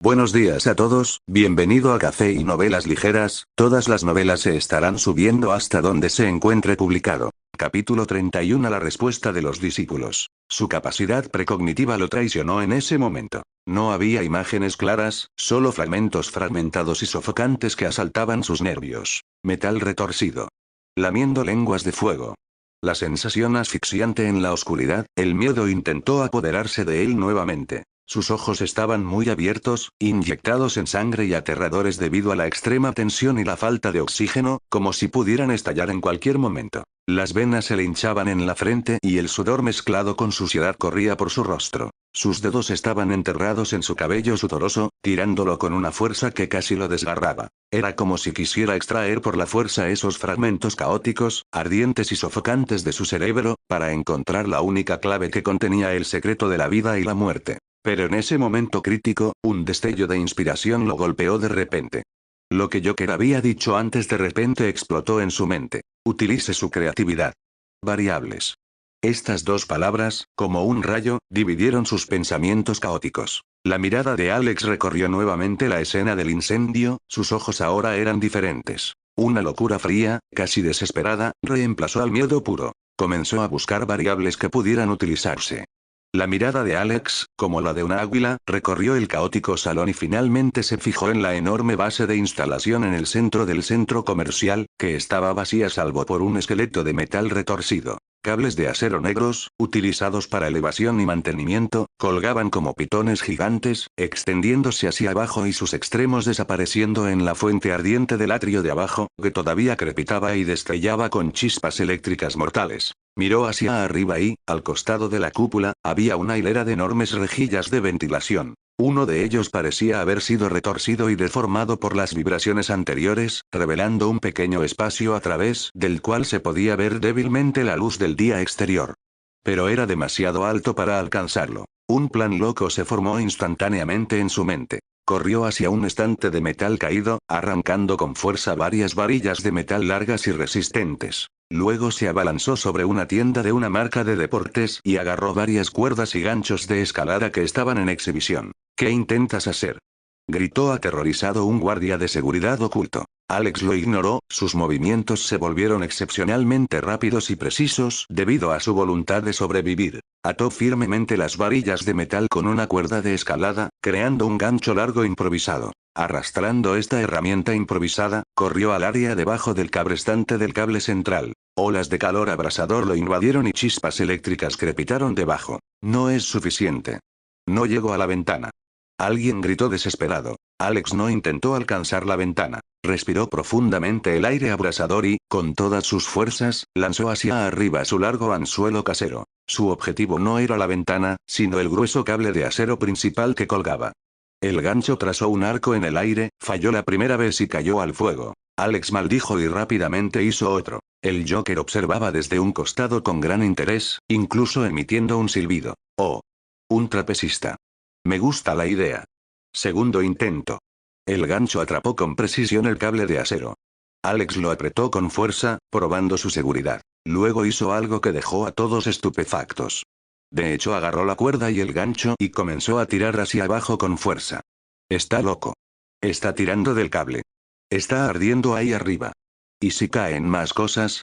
Buenos días a todos, bienvenido a Café y Novelas Ligeras, todas las novelas se estarán subiendo hasta donde se encuentre publicado. Capítulo 31. La respuesta de los discípulos. Su capacidad precognitiva lo traicionó en ese momento. No había imágenes claras, solo fragmentos fragmentados y sofocantes que asaltaban sus nervios. Metal retorcido. Lamiendo lenguas de fuego. La sensación asfixiante en la oscuridad, el miedo intentó apoderarse de él nuevamente. Sus ojos estaban muy abiertos, inyectados en sangre y aterradores debido a la extrema tensión y la falta de oxígeno, como si pudieran estallar en cualquier momento. Las venas se le hinchaban en la frente y el sudor mezclado con suciedad corría por su rostro. Sus dedos estaban enterrados en su cabello sudoroso, tirándolo con una fuerza que casi lo desgarraba. Era como si quisiera extraer por la fuerza esos fragmentos caóticos, ardientes y sofocantes de su cerebro, para encontrar la única clave que contenía el secreto de la vida y la muerte. Pero en ese momento crítico, un destello de inspiración lo golpeó de repente. Lo que Joker había dicho antes de repente explotó en su mente. Utilice su creatividad. Variables. Estas dos palabras, como un rayo, dividieron sus pensamientos caóticos. La mirada de Alex recorrió nuevamente la escena del incendio, sus ojos ahora eran diferentes. Una locura fría, casi desesperada, reemplazó al miedo puro. Comenzó a buscar variables que pudieran utilizarse. La mirada de Alex, como la de un águila, recorrió el caótico salón y finalmente se fijó en la enorme base de instalación en el centro del centro comercial, que estaba vacía salvo por un esqueleto de metal retorcido. Cables de acero negros, utilizados para elevación y mantenimiento, colgaban como pitones gigantes, extendiéndose hacia abajo y sus extremos desapareciendo en la fuente ardiente del atrio de abajo, que todavía crepitaba y destellaba con chispas eléctricas mortales. Miró hacia arriba y, al costado de la cúpula, había una hilera de enormes rejillas de ventilación. Uno de ellos parecía haber sido retorcido y deformado por las vibraciones anteriores, revelando un pequeño espacio a través del cual se podía ver débilmente la luz del día exterior. Pero era demasiado alto para alcanzarlo. Un plan loco se formó instantáneamente en su mente. Corrió hacia un estante de metal caído, arrancando con fuerza varias varillas de metal largas y resistentes. Luego se abalanzó sobre una tienda de una marca de deportes y agarró varias cuerdas y ganchos de escalada que estaban en exhibición. ¿Qué intentas hacer?, gritó aterrorizado un guardia de seguridad oculto. Alex lo ignoró, sus movimientos se volvieron excepcionalmente rápidos y precisos debido a su voluntad de sobrevivir. Ató firmemente las varillas de metal con una cuerda de escalada, creando un gancho largo improvisado. Arrastrando esta herramienta improvisada, corrió al área debajo del cabrestante del cable central. Olas de calor abrasador lo invadieron y chispas eléctricas crepitaron debajo. No es suficiente. No llegó a la ventana. Alguien gritó desesperado. Alex no intentó alcanzar la ventana. Respiró profundamente el aire abrasador y, con todas sus fuerzas, lanzó hacia arriba su largo anzuelo casero. Su objetivo no era la ventana, sino el grueso cable de acero principal que colgaba. El gancho trazó un arco en el aire, falló la primera vez y cayó al fuego. Alex maldijo y rápidamente hizo otro. El Joker observaba desde un costado con gran interés, incluso emitiendo un silbido. Oh. Un trapecista. Me gusta la idea. Segundo intento. El gancho atrapó con precisión el cable de acero. Alex lo apretó con fuerza, probando su seguridad. Luego hizo algo que dejó a todos estupefactos. De hecho agarró la cuerda y el gancho y comenzó a tirar hacia abajo con fuerza. Está loco. Está tirando del cable. Está ardiendo ahí arriba. ¿Y si caen más cosas?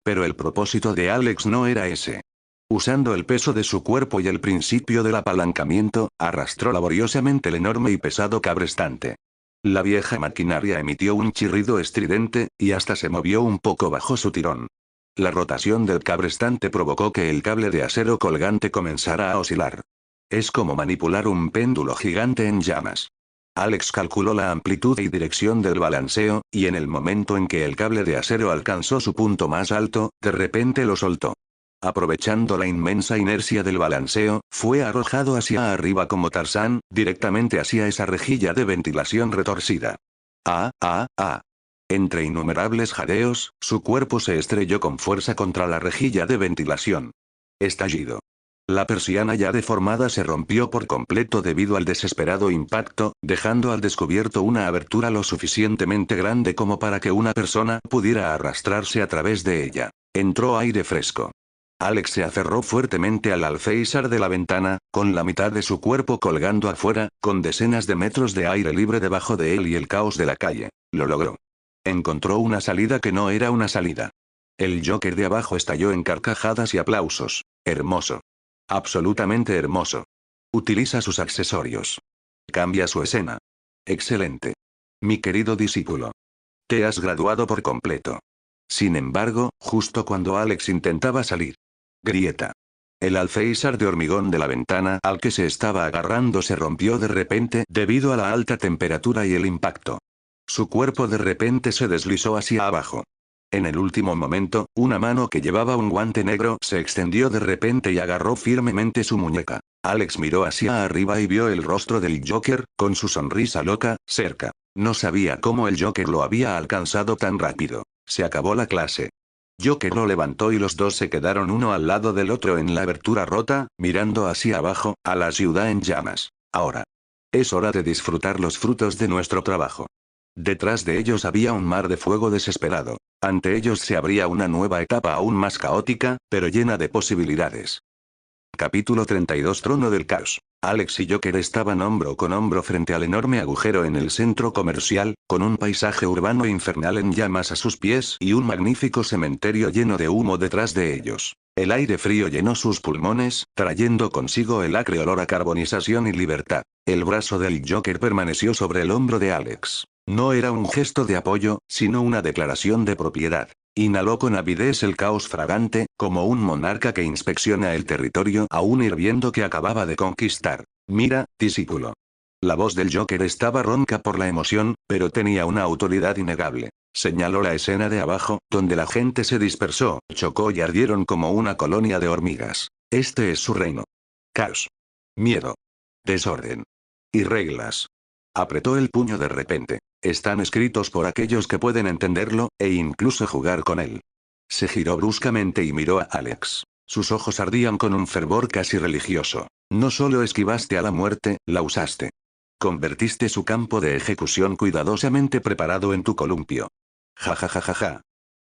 Pero el propósito de Alex no era ese. Usando el peso de su cuerpo y el principio del apalancamiento, arrastró laboriosamente el enorme y pesado cabrestante. La vieja maquinaria emitió un chirrido estridente, y hasta se movió un poco bajo su tirón. La rotación del cabrestante provocó que el cable de acero colgante comenzara a oscilar. Es como manipular un péndulo gigante en llamas. Alex calculó la amplitud y dirección del balanceo, y en el momento en que el cable de acero alcanzó su punto más alto, de repente lo soltó. Aprovechando la inmensa inercia del balanceo, fue arrojado hacia arriba como Tarzán, directamente hacia esa rejilla de ventilación retorcida. ¡Ah, ah, ah! Entre innumerables jadeos, su cuerpo se estrelló con fuerza contra la rejilla de ventilación. Estallido. La persiana ya deformada se rompió por completo debido al desesperado impacto, dejando al descubierto una abertura lo suficientemente grande como para que una persona pudiera arrastrarse a través de ella. Entró aire fresco. Alex se aferró fuertemente al alféizar de la ventana, con la mitad de su cuerpo colgando afuera, con decenas de metros de aire libre debajo de él y el caos de la calle. Lo logró. Encontró una salida que no era una salida. El Joker de abajo estalló en carcajadas y aplausos. Hermoso. Absolutamente hermoso. Utiliza sus accesorios. Cambia su escena. Excelente. Mi querido discípulo. Te has graduado por completo. Sin embargo, justo cuando Alex intentaba salir. Grieta. El alféizar de hormigón de la ventana al que se estaba agarrando se rompió de repente debido a la alta temperatura y el impacto. Su cuerpo de repente se deslizó hacia abajo. En el último momento, una mano que llevaba un guante negro se extendió de repente y agarró firmemente su muñeca. Alex miró hacia arriba y vio el rostro del Joker, con su sonrisa loca, cerca. No sabía cómo el Joker lo había alcanzado tan rápido. Se acabó la clase. Joker lo levantó y los dos se quedaron uno al lado del otro en la abertura rota, mirando hacia abajo, a la ciudad en llamas. Ahora. Es hora de disfrutar los frutos de nuestro trabajo. Detrás de ellos había un mar de fuego desesperado. Ante ellos se abría una nueva etapa aún más caótica, pero llena de posibilidades. Capítulo 32 Trono del Caos. Alex y Joker estaban hombro con hombro frente al enorme agujero en el centro comercial, con un paisaje urbano infernal en llamas a sus pies y un magnífico cementerio lleno de humo detrás de ellos. El aire frío llenó sus pulmones, trayendo consigo el acre olor a carbonización y libertad. El brazo del Joker permaneció sobre el hombro de Alex. No era un gesto de apoyo, sino una declaración de propiedad. Inhaló con avidez el caos fragante, como un monarca que inspecciona el territorio aún hirviendo que acababa de conquistar. Mira, discípulo. La voz del Joker estaba ronca por la emoción, pero tenía una autoridad innegable. Señaló la escena de abajo, donde la gente se dispersó, chocó y ardieron como una colonia de hormigas. Este es su reino. Caos. Miedo. Desorden. Y reglas. Apretó el puño de repente. Están escritos por aquellos que pueden entenderlo, e incluso jugar con él. Se giró bruscamente y miró a Alex. Sus ojos ardían con un fervor casi religioso. No solo esquivaste a la muerte, la usaste. Convertiste su campo de ejecución cuidadosamente preparado en tu columpio. Ja ja ja ja ja.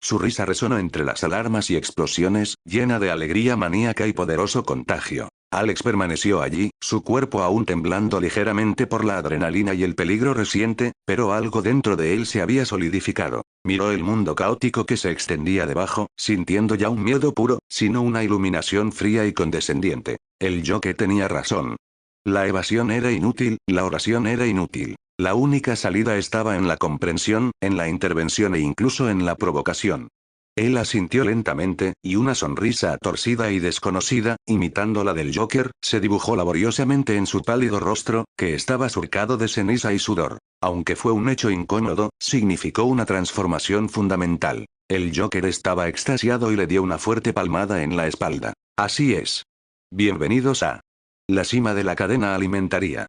Su risa resonó entre las alarmas y explosiones, llena de alegría maníaca y poderoso contagio. Alex permaneció allí, su cuerpo aún temblando ligeramente por la adrenalina y el peligro reciente, pero algo dentro de él se había solidificado. Miró el mundo caótico que se extendía debajo, sintiendo ya un miedo puro, sino una iluminación fría y condescendiente. El Joker tenía razón. La evasión era inútil, la oración era inútil. La única salida estaba en la comprensión, en la intervención e incluso en la provocación. Él asintió lentamente, y una sonrisa torcida y desconocida, imitando la del Joker, se dibujó laboriosamente en su pálido rostro, que estaba surcado de ceniza y sudor. Aunque fue un hecho incómodo, significó una transformación fundamental. El Joker estaba extasiado y le dio una fuerte palmada en la espalda. Así es. Bienvenidos a la cima de la cadena alimentaria.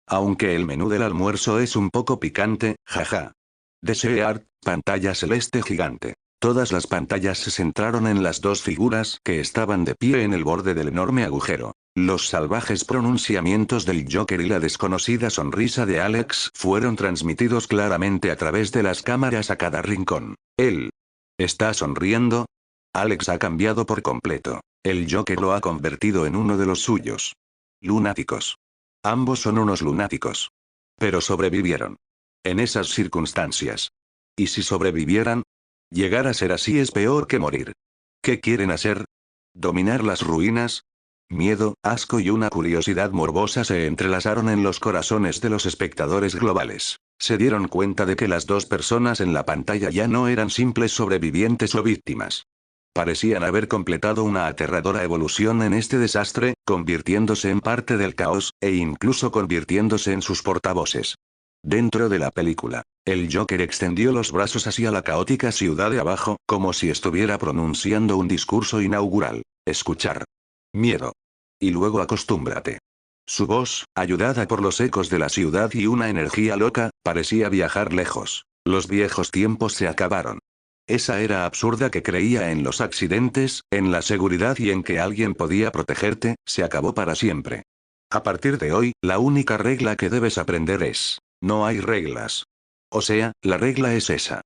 Aunque el menú del almuerzo es un poco picante, jaja. Desear, pantalla celeste gigante. Todas las pantallas se centraron en las dos figuras que estaban de pie en el borde del enorme agujero. Los salvajes pronunciamientos del Joker y la desconocida sonrisa de Alex fueron transmitidos claramente a través de las cámaras a cada rincón. Él. ¿Está sonriendo? Alex ha cambiado por completo. El Joker lo ha convertido en uno de los suyos. Lunáticos. Ambos son unos lunáticos. Pero sobrevivieron. En esas circunstancias. ¿Y si sobrevivieran? Llegar a ser así es peor que morir. ¿Qué quieren hacer? ¿Dominar las ruinas? Miedo, asco y una curiosidad morbosa se entrelazaron en los corazones de los espectadores globales. Se dieron cuenta de que las dos personas en la pantalla ya no eran simples sobrevivientes o víctimas. Parecían haber completado una aterradora evolución en este desastre, convirtiéndose en parte del caos, e incluso convirtiéndose en sus portavoces. Dentro de la película, el Joker extendió los brazos hacia la caótica ciudad de abajo, como si estuviera pronunciando un discurso inaugural. Escuchar. Miedo. Y luego acostúmbrate. Su voz, ayudada por los ecos de la ciudad y una energía loca, parecía viajar lejos. Los viejos tiempos se acabaron. Esa era absurda que creía en los accidentes, en la seguridad y en que alguien podía protegerte, se acabó para siempre. A partir de hoy, la única regla que debes aprender es: no hay reglas. O sea, la regla es esa.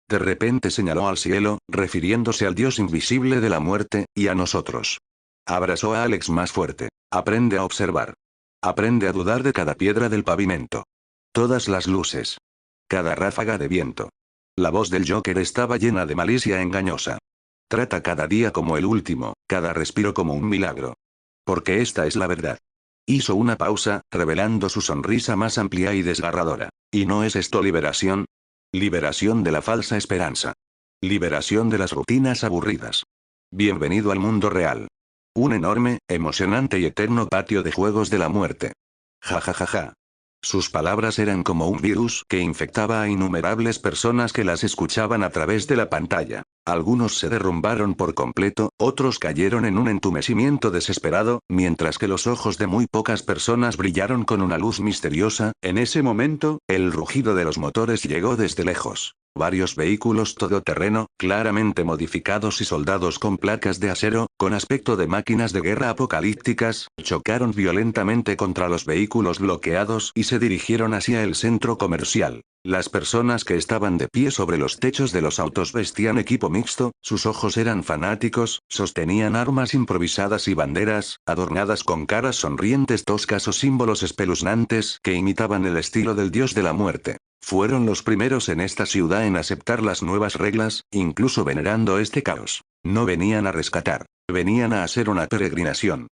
De repente señaló al cielo, refiriéndose al dios invisible de la muerte, y a nosotros. Abrazó a Alex más fuerte. Aprende a observar. Aprende a dudar de cada piedra del pavimento. Todas las luces. Cada ráfaga de viento. La voz del Joker estaba llena de malicia engañosa. Trata cada día como el último, cada respiro como un milagro. Porque esta es la verdad. Hizo una pausa, revelando su sonrisa más amplia y desgarradora. ¿Y no es esto liberación? Liberación de la falsa esperanza. Liberación de las rutinas aburridas. Bienvenido al mundo real. Un enorme, emocionante y eterno patio de juegos de la muerte. Ja ja ja ja. Sus palabras eran como un virus que infectaba a innumerables personas que las escuchaban a través de la pantalla. Algunos se derrumbaron por completo, otros cayeron en un entumecimiento desesperado, mientras que los ojos de muy pocas personas brillaron con una luz misteriosa. En ese momento, el rugido de los motores llegó desde lejos. Varios vehículos todoterreno, claramente modificados y soldados con placas de acero, con aspecto de máquinas de guerra apocalípticas, chocaron violentamente contra los vehículos bloqueados y se dirigieron hacia el centro comercial. Las personas que estaban de pie sobre los techos de los autos vestían equipo mixto, sus ojos eran fanáticos, sostenían armas improvisadas y banderas, adornadas con caras sonrientes toscas o símbolos espeluznantes que imitaban el estilo del dios de la muerte. Fueron los primeros en esta ciudad en aceptar las nuevas reglas, incluso venerando este caos. No venían a rescatar, venían a hacer una peregrinación.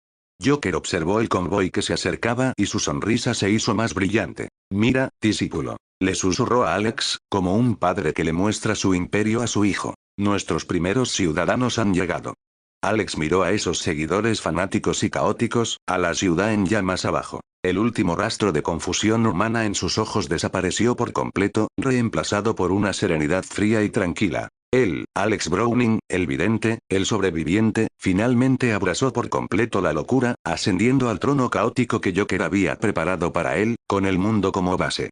Joker observó el convoy que se acercaba y su sonrisa se hizo más brillante. Mira, discípulo. Le susurró a Alex, como un padre que le muestra su imperio a su hijo. Nuestros primeros ciudadanos han llegado. Alex miró a esos seguidores fanáticos y caóticos, a la ciudad en llamas abajo. El último rastro de confusión humana en sus ojos desapareció por completo, reemplazado por una serenidad fría y tranquila. Él, Alex Browning, el vidente, el sobreviviente, finalmente abrazó por completo la locura, ascendiendo al trono caótico que Joker había preparado para él, con el mundo como base.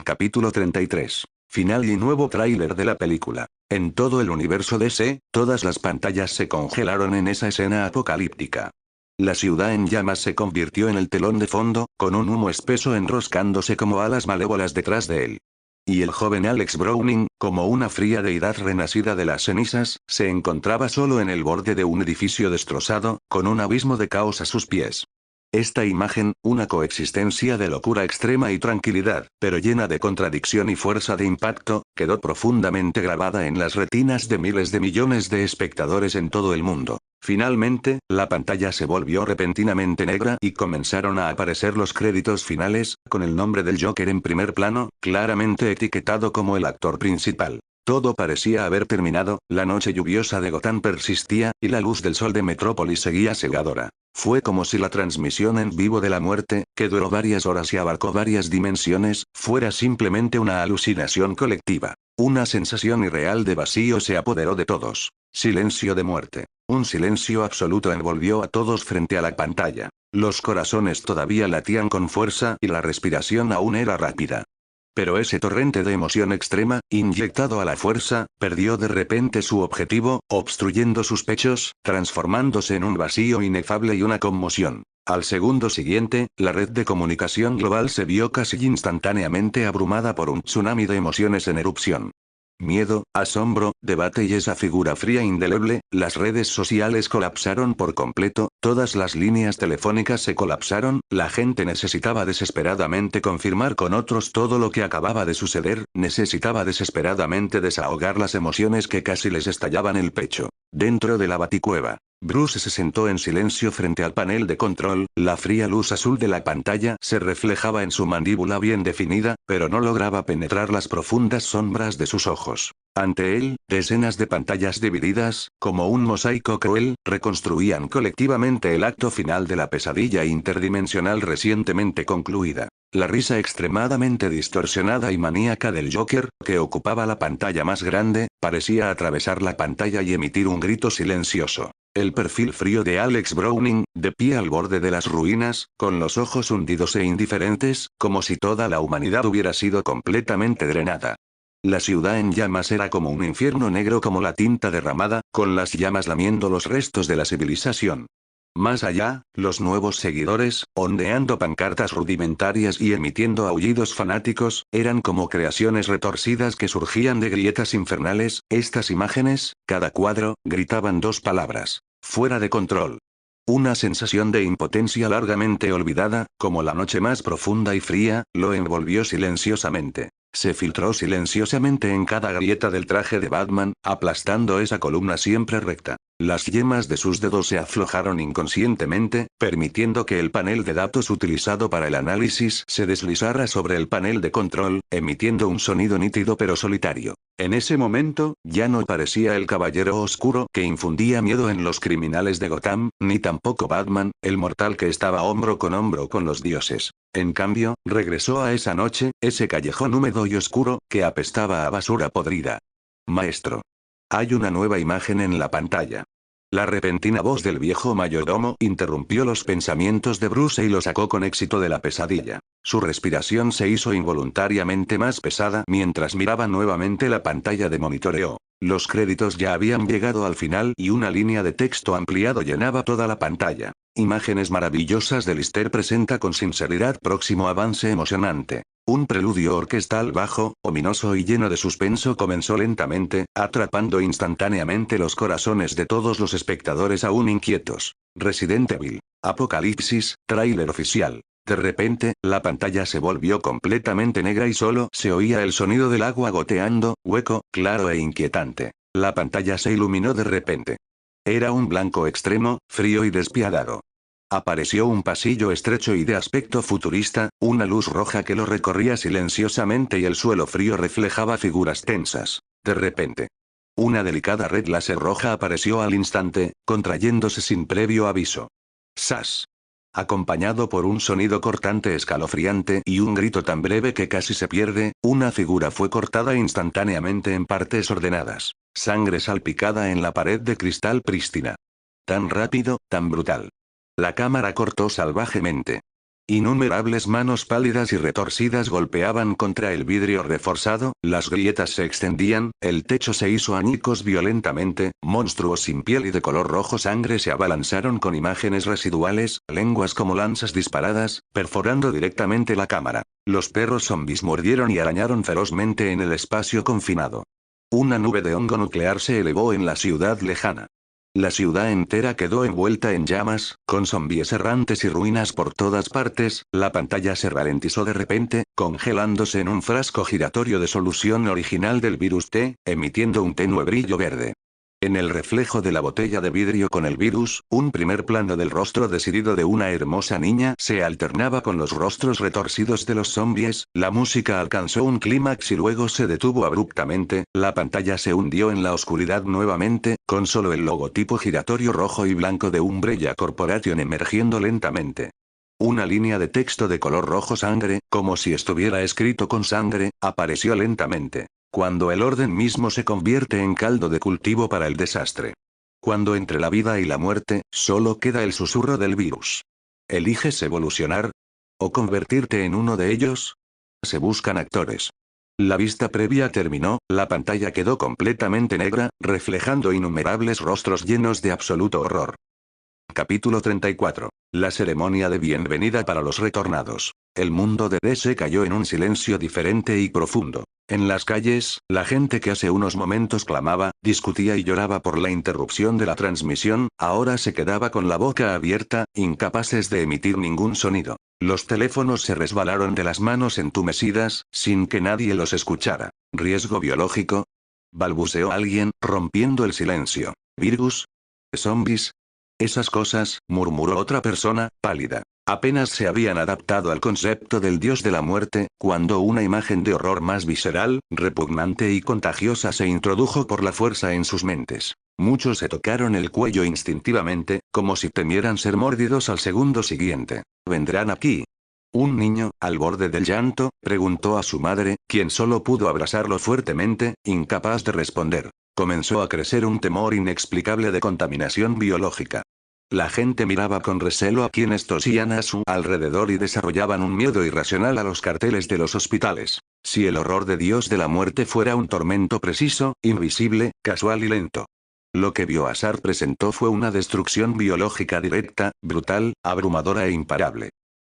Capítulo 33. Final y nuevo tráiler de la película. En todo el universo DC, todas las pantallas se congelaron en esa escena apocalíptica. La ciudad en llamas se convirtió en el telón de fondo, con un humo espeso enroscándose como alas malévolas detrás de él. Y el joven Alex Browning, como una fría deidad renacida de las cenizas, se encontraba solo en el borde de un edificio destrozado, con un abismo de caos a sus pies. Esta imagen, una coexistencia de locura extrema y tranquilidad, pero llena de contradicción y fuerza de impacto, quedó profundamente grabada en las retinas de miles de millones de espectadores en todo el mundo. Finalmente, la pantalla se volvió repentinamente negra y comenzaron a aparecer los créditos finales, con el nombre del Joker en primer plano, claramente etiquetado como el actor principal. Todo parecía haber terminado, la noche lluviosa de Gotham persistía, y la luz del sol de Metrópolis seguía cegadora. Fue como si la transmisión en vivo de la muerte, que duró varias horas y abarcó varias dimensiones, fuera simplemente una alucinación colectiva. Una sensación irreal de vacío se apoderó de todos. Silencio de muerte. Un silencio absoluto envolvió a todos frente a la pantalla. Los corazones todavía latían con fuerza y la respiración aún era rápida. Pero ese torrente de emoción extrema, inyectado a la fuerza, perdió de repente su objetivo, obstruyendo sus pechos, transformándose en un vacío inefable y una conmoción. Al segundo siguiente, la red de comunicación global se vio casi instantáneamente abrumada por un tsunami de emociones en erupción. Miedo, asombro, debate y esa figura fría indeleble, las redes sociales colapsaron por completo, todas las líneas telefónicas se colapsaron, la gente necesitaba desesperadamente confirmar con otros todo lo que acababa de suceder, necesitaba desesperadamente desahogar las emociones que casi les estallaban el pecho. Dentro de la baticueva, Bruce se sentó en silencio frente al panel de control, la fría luz azul de la pantalla se reflejaba en su mandíbula bien definida, pero no lograba penetrar las profundas sombras de sus ojos. Ante él, decenas de pantallas divididas, como un mosaico cruel, reconstruían colectivamente el acto final de la pesadilla interdimensional recientemente concluida. La risa extremadamente distorsionada y maníaca del Joker, que ocupaba la pantalla más grande, parecía atravesar la pantalla y emitir un grito silencioso. El perfil frío de Alex Browning, de pie al borde de las ruinas, con los ojos hundidos e indiferentes, como si toda la humanidad hubiera sido completamente drenada. La ciudad en llamas era como un infierno negro como la tinta derramada, con las llamas lamiendo los restos de la civilización. Más allá, los nuevos seguidores, ondeando pancartas rudimentarias y emitiendo aullidos fanáticos, eran como creaciones retorcidas que surgían de grietas infernales. Estas imágenes, cada cuadro, gritaban dos palabras: fuera de control. Una sensación de impotencia largamente olvidada, como la noche más profunda y fría, lo envolvió silenciosamente. Se filtró silenciosamente en cada grieta del traje de Batman, aplastando esa columna siempre recta. Las yemas de sus dedos se aflojaron inconscientemente, permitiendo que el panel de datos utilizado para el análisis se deslizara sobre el panel de control, emitiendo un sonido nítido pero solitario. En ese momento, ya no parecía el caballero oscuro que infundía miedo en los criminales de Gotham, ni tampoco Batman, el mortal que estaba hombro con los dioses. En cambio, regresó a esa noche, ese callejón húmedo y oscuro, que apestaba a basura podrida. Maestro. Hay una nueva imagen en la pantalla. La repentina voz del viejo mayordomo interrumpió los pensamientos de Bruce y lo sacó con éxito de la pesadilla. Su respiración se hizo involuntariamente más pesada mientras miraba nuevamente la pantalla de monitoreo. Los créditos ya habían llegado al final y una línea de texto ampliado llenaba toda la pantalla. Imágenes maravillosas de Lister presenta con sinceridad próximo avance emocionante. Un preludio orquestal bajo, ominoso y lleno de suspenso comenzó lentamente, atrapando instantáneamente los corazones de todos los espectadores aún inquietos. Resident Evil. Apocalipsis, tráiler oficial. De repente, la pantalla se volvió completamente negra y solo se oía el sonido del agua goteando, hueco, claro e inquietante. La pantalla se iluminó de repente. Era un blanco extremo, frío y despiadado. Apareció un pasillo estrecho y de aspecto futurista, una luz roja que lo recorría silenciosamente y el suelo frío reflejaba figuras tensas. De repente, una delicada red láser roja apareció al instante, contrayéndose sin previo aviso. ¡Sas! Acompañado por un sonido cortante escalofriante y un grito tan breve que casi se pierde, una figura fue cortada instantáneamente en partes ordenadas. Sangre salpicada en la pared de cristal prístina. Tan rápido, tan brutal. La cámara cortó salvajemente. Innumerables manos pálidas y retorcidas golpeaban contra el vidrio reforzado, las grietas se extendían, el techo se hizo añicos violentamente, monstruos sin piel y de color rojo sangre se abalanzaron con imágenes residuales, lenguas como lanzas disparadas, perforando directamente la cámara. Los perros zombies mordieron y arañaron ferozmente en el espacio confinado. Una nube de hongo nuclear se elevó en la ciudad lejana. La ciudad entera quedó envuelta en llamas, con zombies errantes y ruinas por todas partes. La pantalla se ralentizó de repente, congelándose en un frasco giratorio de solución original del virus T, emitiendo un tenue brillo verde. En el reflejo de la botella de vidrio con el virus, un primer plano del rostro decidido de una hermosa niña se alternaba con los rostros retorcidos de los zombies. La música alcanzó un clímax y luego se detuvo abruptamente. La pantalla se hundió en la oscuridad nuevamente, con solo el logotipo giratorio rojo y blanco de Umbrella Corporation emergiendo lentamente. Una línea de texto de color rojo sangre, como si estuviera escrito con sangre, apareció lentamente. Cuando el orden mismo se convierte en caldo de cultivo para el desastre. Cuando entre la vida y la muerte, solo queda el susurro del virus. ¿Eliges evolucionar? ¿O convertirte en uno de ellos? Se buscan actores. La vista previa terminó, la pantalla quedó completamente negra, reflejando innumerables rostros llenos de absoluto horror. Capítulo 34. La ceremonia de bienvenida para los retornados. El mundo de DC cayó en un silencio diferente y profundo. En las calles, la gente que hace unos momentos clamaba, discutía y lloraba por la interrupción de la transmisión, ahora se quedaba con la boca abierta, incapaces de emitir ningún sonido. Los teléfonos se resbalaron de las manos entumecidas, sin que nadie los escuchara. ¿Riesgo biológico? Balbuceó alguien, rompiendo el silencio. ¿Virus? ¿Zombies? Esas cosas, murmuró otra persona, pálida. Apenas se habían adaptado al concepto del dios de la muerte, cuando una imagen de horror más visceral, repugnante y contagiosa se introdujo por la fuerza en sus mentes. Muchos se tocaron el cuello instintivamente, como si temieran ser mordidos al segundo siguiente. ¿Vendrán aquí? Un niño, al borde del llanto, preguntó a su madre, quien solo pudo abrazarlo fuertemente, incapaz de responder. Comenzó a crecer un temor inexplicable de contaminación biológica. La gente miraba con recelo a quienes tosían a su alrededor y desarrollaban un miedo irracional a los carteles de los hospitales. Si el horror de Dios de la muerte fuera un tormento preciso, invisible, casual y lento. Lo que Biohazard presentó fue una destrucción biológica directa, brutal, abrumadora e imparable.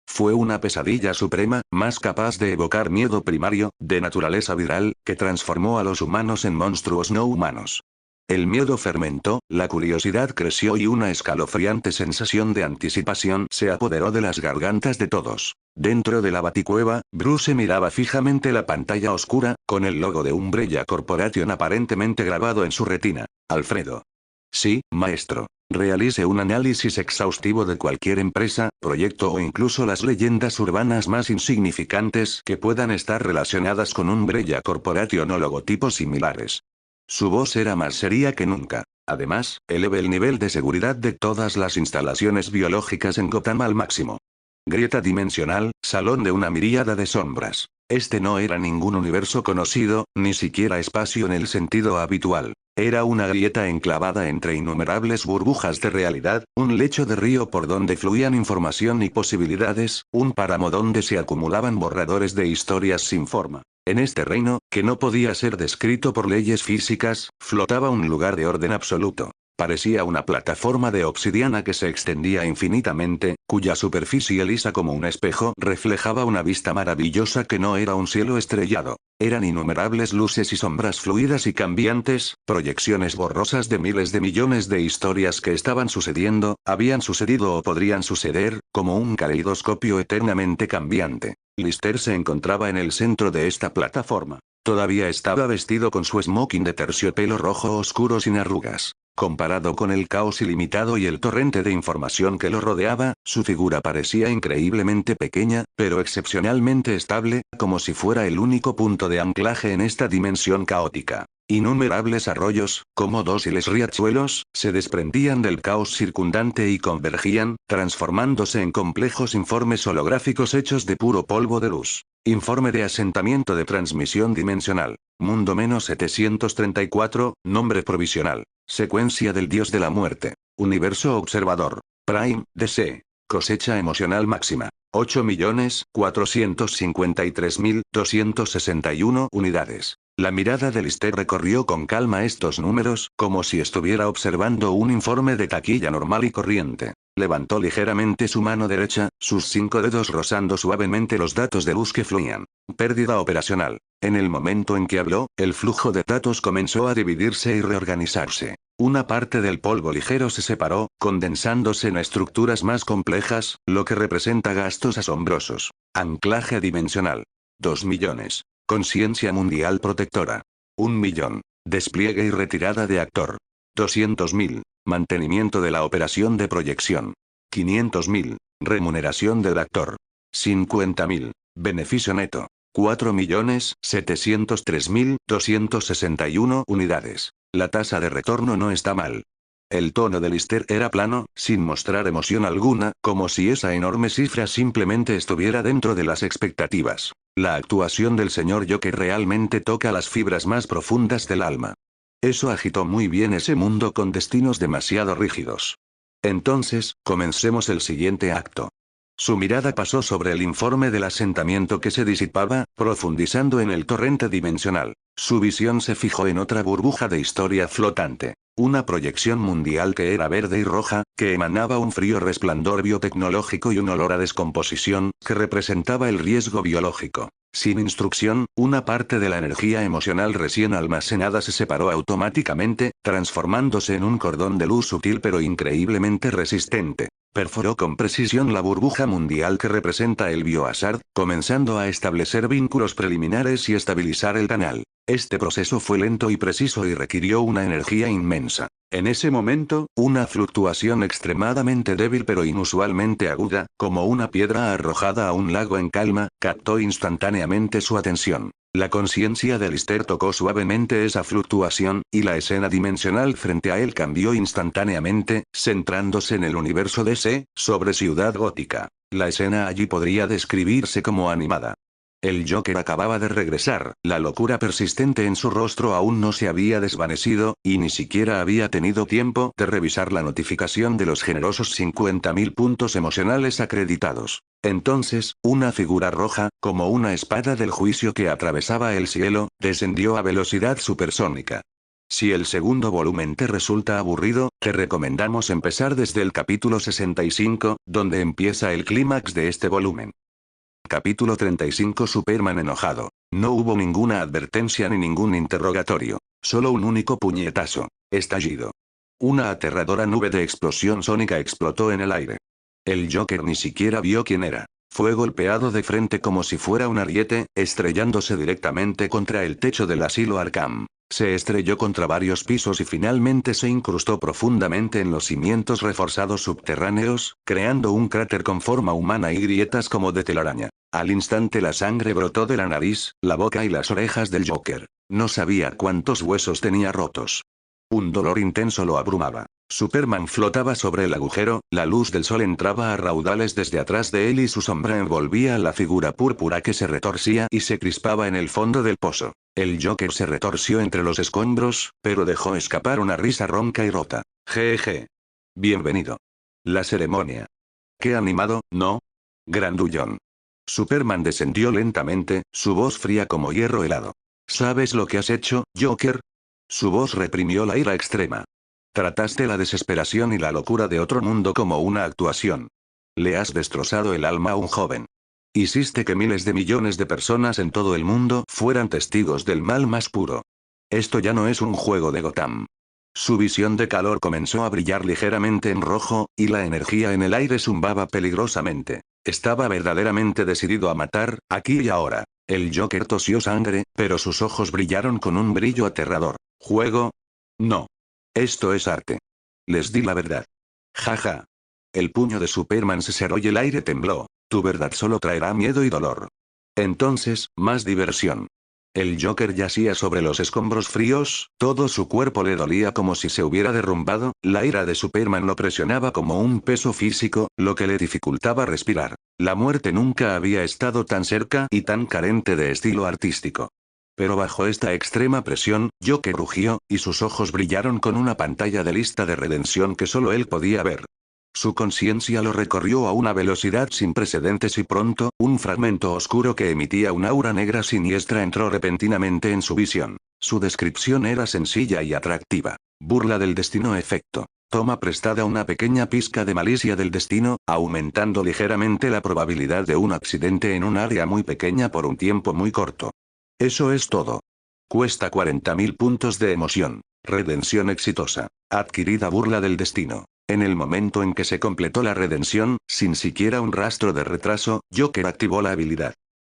Fue una pesadilla suprema, más capaz de evocar miedo primario, de naturaleza viral, que transformó a los humanos en monstruos no humanos. El miedo fermentó, la curiosidad creció y una escalofriante sensación de anticipación se apoderó de las gargantas de todos. Dentro de la baticueva, Bruce miraba fijamente la pantalla oscura, con el logo de Umbrella Corporation aparentemente grabado en su retina. Alfredo. Sí, maestro. Realice un análisis exhaustivo de cualquier empresa, proyecto o incluso las leyendas urbanas más insignificantes que puedan estar relacionadas con Umbrella Corporation o logotipos similares. Su voz era más seria que nunca. Además, eleve el nivel de seguridad de todas las instalaciones biológicas en Gotham al máximo. Grieta dimensional, salón de una miríada de sombras. Este no era ningún universo conocido, ni siquiera espacio en el sentido habitual. Era una grieta enclavada entre innumerables burbujas de realidad, un lecho de río por donde fluían información y posibilidades, un páramo donde se acumulaban borradores de historias sin forma. En este reino, que no podía ser descrito por leyes físicas, flotaba un lugar de orden absoluto. Parecía una plataforma de obsidiana que se extendía infinitamente, cuya superficie lisa como un espejo reflejaba una vista maravillosa que no era un cielo estrellado. Eran innumerables luces y sombras fluidas y cambiantes, proyecciones borrosas de miles de millones de historias que estaban sucediendo, habían sucedido o podrían suceder, como un caleidoscopio eternamente cambiante. Lister se encontraba en el centro de esta plataforma. Todavía estaba vestido con su smoking de terciopelo rojo oscuro sin arrugas. Comparado con el caos ilimitado y el torrente de información que lo rodeaba, su figura parecía increíblemente pequeña, pero excepcionalmente estable, como si fuera el único punto de anclaje en esta dimensión caótica. Innumerables arroyos, como dóciles riachuelos, se desprendían del caos circundante y convergían, transformándose en complejos informes holográficos hechos de puro polvo de luz. Informe de asentamiento de transmisión dimensional. Mundo -734, nombre provisional. Secuencia del dios de la muerte. Universo observador. Prime, DC. Cosecha emocional máxima. 8.453.261 unidades. La mirada de Lister recorrió con calma estos números, como si estuviera observando un informe de taquilla normal y corriente. Levantó ligeramente su mano derecha, sus 5 dedos rozando suavemente los datos de luz que fluían. Pérdida operacional. En el momento en que habló, el flujo de datos comenzó a dividirse y reorganizarse. Una parte del polvo ligero se separó, condensándose en estructuras más complejas, lo que representa gastos asombrosos. Anclaje dimensional. 2 millones. Conciencia mundial protectora. 1 millón. Despliegue y retirada de actor. 200.000. Mantenimiento de la operación de proyección. 500.000. Remuneración del actor. 50.000. Beneficio neto. 4.703.261 unidades. La tasa de retorno no está mal. El tono de Lister era plano, sin mostrar emoción alguna, como si esa enorme cifra simplemente estuviera dentro de las expectativas. La actuación del señor Joker realmente toca las fibras más profundas del alma. Eso agitó muy bien ese mundo con destinos demasiado rígidos. Entonces, comencemos el siguiente acto. Su mirada pasó sobre el informe del asentamiento que se disipaba, profundizando en el torrente dimensional. Su visión se fijó en otra burbuja de historia flotante. Una proyección mundial que era verde y roja, que emanaba un frío resplandor biotecnológico y un olor a descomposición, que representaba el riesgo biológico. Sin instrucción, una parte de la energía emocional recién almacenada se separó automáticamente, transformándose en un cordón de luz sutil pero increíblemente resistente. Perforó con precisión la burbuja mundial que representa el Biohazard, comenzando a establecer vínculos preliminares y estabilizar el canal. Este proceso fue lento y preciso y requirió una energía inmensa. En ese momento, una fluctuación extremadamente débil pero inusualmente aguda, como una piedra arrojada a un lago en calma, captó instantáneamente su atención. La conciencia de Lister tocó suavemente esa fluctuación, y la escena dimensional frente a él cambió instantáneamente, centrándose en el universo DC, sobre Ciudad Gótica. La escena allí podría describirse como animada. El Joker acababa de regresar, la locura persistente en su rostro aún no se había desvanecido, y ni siquiera había tenido tiempo de revisar la notificación de los generosos 50.000 puntos emocionales acreditados. Entonces, una figura roja, como una espada del juicio que atravesaba el cielo, descendió a velocidad supersónica. Si el segundo volumen te resulta aburrido, te recomendamos empezar desde el capítulo 65, donde empieza el clímax de este volumen. Capítulo 35. Superman enojado. No hubo ninguna advertencia ni ningún interrogatorio. Solo un único puñetazo. Estallido. Una aterradora nube de explosión sónica explotó en el aire. El Joker ni siquiera vio quién era. Fue golpeado de frente como si fuera un ariete, estrellándose directamente contra el techo del asilo Arkham. Se estrelló contra varios pisos y finalmente se incrustó profundamente en los cimientos reforzados subterráneos, creando un cráter con forma humana y grietas como de telaraña. Al instante la sangre brotó de la nariz, la boca y las orejas del Joker. No sabía cuántos huesos tenía rotos. Un dolor intenso lo abrumaba. Superman flotaba sobre el agujero, la luz del sol entraba a raudales desde atrás de él y su sombra envolvía a la figura púrpura que se retorcía y se crispaba en el fondo del pozo. El Joker se retorció entre los escombros, pero dejó escapar una risa ronca y rota. Jeje. Bienvenido. La ceremonia. Qué animado, ¿no? Grandullón. Superman descendió lentamente, su voz fría como hierro helado. ¿Sabes lo que has hecho, Joker? Su voz reprimió la ira extrema. Trataste la desesperación y la locura de otro mundo como una actuación. Le has destrozado el alma a un joven. Hiciste que miles de millones de personas en todo el mundo fueran testigos del mal más puro. Esto ya no es un juego de Gotham. Su visión de calor comenzó a brillar ligeramente en rojo, y la energía en el aire zumbaba peligrosamente. Estaba verdaderamente decidido a matar, aquí y ahora. El Joker tosió sangre, pero sus ojos brillaron con un brillo aterrador. ¿Juego? No. Esto es arte. Les di la verdad. Jaja. El puño de Superman se cerró y el aire tembló. Tu verdad solo traerá miedo y dolor. Entonces, más diversión. El Joker yacía sobre los escombros fríos, todo su cuerpo le dolía como si se hubiera derrumbado, la ira de Superman lo presionaba como un peso físico, lo que le dificultaba respirar. La muerte nunca había estado tan cerca y tan carente de estilo artístico. Pero bajo esta extrema presión, Joker rugió, y sus ojos brillaron con una pantalla de lista de redención que solo él podía ver. Su conciencia lo recorrió a una velocidad sin precedentes y pronto, un fragmento oscuro que emitía un aura negra siniestra entró repentinamente en su visión. Su descripción era sencilla y atractiva. Burla del destino efecto. Toma prestada una pequeña pizca de malicia del destino, aumentando ligeramente la probabilidad de un accidente en un área muy pequeña por un tiempo muy corto. Eso es todo. Cuesta 40.000 puntos de emoción. Redención exitosa. Adquirida burla del destino. En el momento en que se completó la redención, sin siquiera un rastro de retraso, Joker activó la habilidad.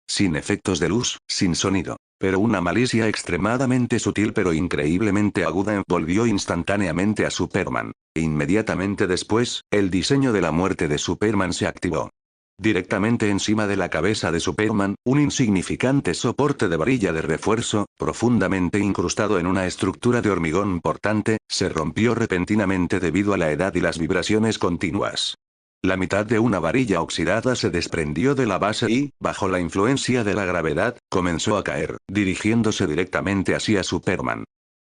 Sin efectos de luz, sin sonido. Pero una malicia extremadamente sutil pero increíblemente aguda envolvió instantáneamente a Superman. Inmediatamente después, el diseño de la muerte de Superman se activó. Directamente encima de la cabeza de Superman, un insignificante soporte de varilla de refuerzo, profundamente incrustado en una estructura de hormigón portante, se rompió repentinamente debido a la edad y las vibraciones continuas. La mitad de una varilla oxidada se desprendió de la base y, bajo la influencia de la gravedad, comenzó a caer, dirigiéndose directamente hacia Superman.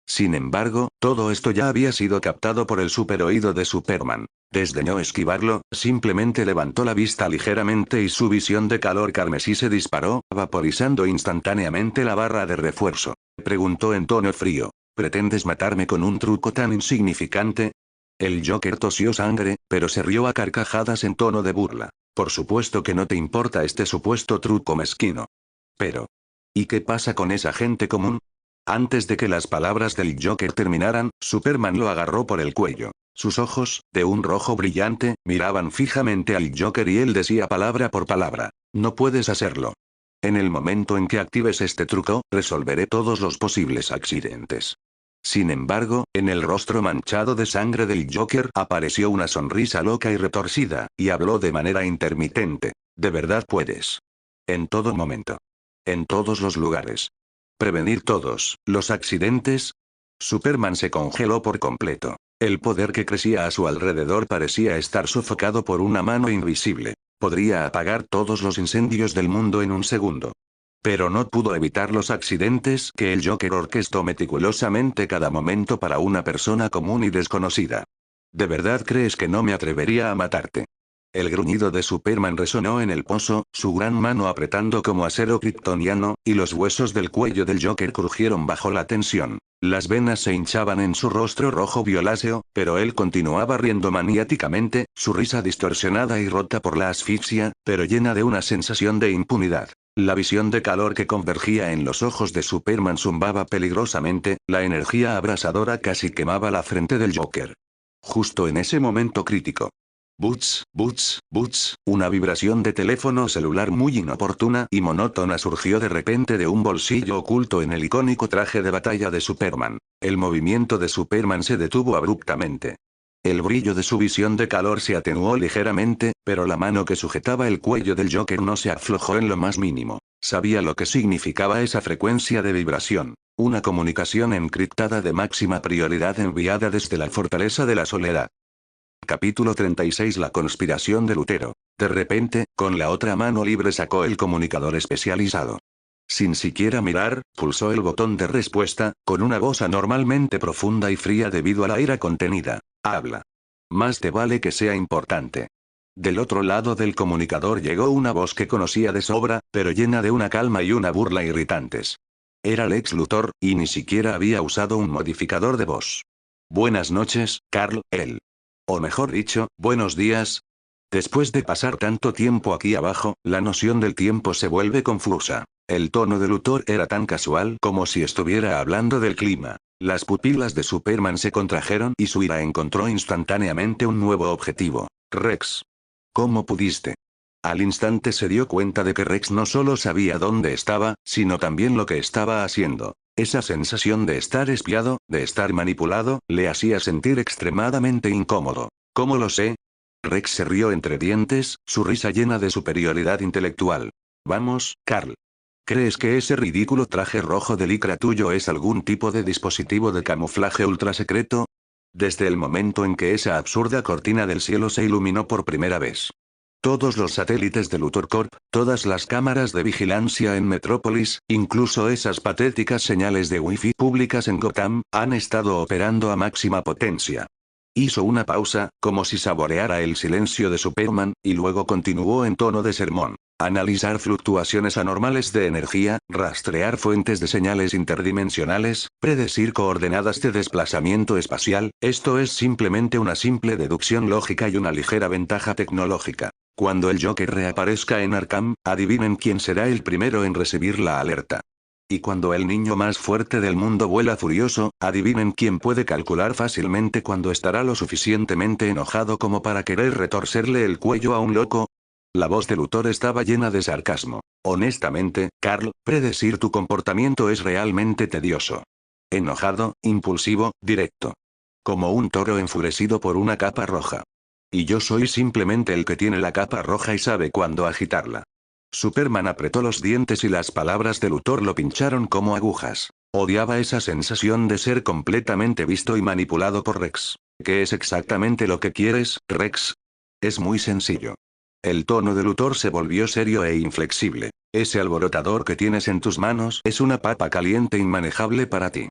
Sin embargo, todo esto ya había sido captado por el superoído de Superman. Desdeñó esquivarlo, simplemente levantó la vista ligeramente y su visión de calor carmesí se disparó, vaporizando instantáneamente la barra de refuerzo. Preguntó en tono frío. ¿Pretendes matarme con un truco tan insignificante? El Joker tosió sangre, pero se rió a carcajadas en tono de burla. Por supuesto que no te importa este supuesto truco mezquino. Pero... ¿y qué pasa con esa gente común? Antes de que las palabras del Joker terminaran, Superman lo agarró por el cuello. Sus ojos, de un rojo brillante, miraban fijamente al Joker y él decía palabra por palabra. No puedes hacerlo. En el momento en que actives este truco, resolveré todos los posibles accidentes. Sin embargo, en el rostro manchado de sangre del Joker apareció una sonrisa loca y retorcida, y habló de manera intermitente. ¿De verdad puedes? En todo momento. En todos los lugares. Prevenir todos los accidentes. Superman se congeló por completo. El poder que crecía a su alrededor parecía estar sofocado por una mano invisible. Podría apagar todos los incendios del mundo en un segundo. Pero no pudo evitar los accidentes que el Joker orquestó meticulosamente cada momento para una persona común y desconocida. ¿De verdad crees que no me atrevería a matarte? El gruñido de Superman resonó en el pozo, su gran mano apretando como acero kryptoniano, y los huesos del cuello del Joker crujieron bajo la tensión. Las venas se hinchaban en su rostro rojo violáceo, pero él continuaba riendo maniáticamente, su risa distorsionada y rota por la asfixia, pero llena de una sensación de impunidad. La visión de calor que convergía en los ojos de Superman zumbaba peligrosamente, la energía abrasadora casi quemaba la frente del Joker. Justo en ese momento crítico. Boots, boots, boots, una vibración de teléfono celular muy inoportuna y monótona surgió de repente de un bolsillo oculto en el icónico traje de batalla de Superman. El movimiento de Superman se detuvo abruptamente. El brillo de su visión de calor se atenuó ligeramente, pero la mano que sujetaba el cuello del Joker no se aflojó en lo más mínimo. Sabía lo que significaba esa frecuencia de vibración. Una comunicación encriptada de máxima prioridad enviada desde la fortaleza de la soledad. Capítulo 36 La conspiración de Lutero. De repente, con la otra mano libre sacó el comunicador especializado. Sin siquiera mirar, pulsó el botón de respuesta, con una voz anormalmente profunda y fría debido a la ira contenida. Habla. Más te vale que sea importante. Del otro lado del comunicador llegó una voz que conocía de sobra, pero llena de una calma y una burla irritantes. Era Lex Luthor, y ni siquiera había usado un modificador de voz. Buenas noches, Carl, él. O mejor dicho, buenos días. Después de pasar tanto tiempo aquí abajo, la noción del tiempo se vuelve confusa. El tono de Luthor era tan casual como si estuviera hablando del clima. Las pupilas de Superman se contrajeron y su ira encontró instantáneamente un nuevo objetivo. Rex. ¿Cómo pudiste? Al instante se dio cuenta de que Rex no solo sabía dónde estaba, sino también lo que estaba haciendo. Esa sensación de estar espiado, de estar manipulado, le hacía sentir extremadamente incómodo. ¿Cómo lo sé? Rex se rió entre dientes, su risa llena de superioridad intelectual. Vamos, Carl. ¿Crees que ese ridículo traje rojo de licra tuyo es algún tipo de dispositivo de camuflaje ultrasecreto? Desde el momento en que esa absurda cortina del cielo se iluminó por primera vez. Todos los satélites de Luthor Corp, todas las cámaras de vigilancia en Metrópolis, incluso esas patéticas señales de Wi-Fi públicas en Gotham, han estado operando a máxima potencia. Hizo una pausa, como si saboreara el silencio de Superman, y luego continuó en tono de sermón. Analizar fluctuaciones anormales de energía, rastrear fuentes de señales interdimensionales, predecir coordenadas de desplazamiento espacial, esto es simplemente una simple deducción lógica y una ligera ventaja tecnológica. Cuando el Joker reaparezca en Arkham, adivinen quién será el primero en recibir la alerta. Y cuando el niño más fuerte del mundo vuela furioso, adivinen quién puede calcular fácilmente cuándo estará lo suficientemente enojado como para querer retorcerle el cuello a un loco. La voz de Luthor estaba llena de sarcasmo. Honestamente, Carl, predecir tu comportamiento es realmente tedioso. Enojado, impulsivo, directo. Como un toro enfurecido por una capa roja. Y yo soy simplemente el que tiene la capa roja y sabe cuándo agitarla. Superman apretó los dientes y las palabras de Luthor lo pincharon como agujas. Odiaba esa sensación de ser completamente visto y manipulado por Rex. ¿Qué es exactamente lo que quieres, Rex? Es muy sencillo. El tono de Luthor se volvió serio e inflexible. Ese alborotador que tienes en tus manos es una papa caliente inmanejable para ti.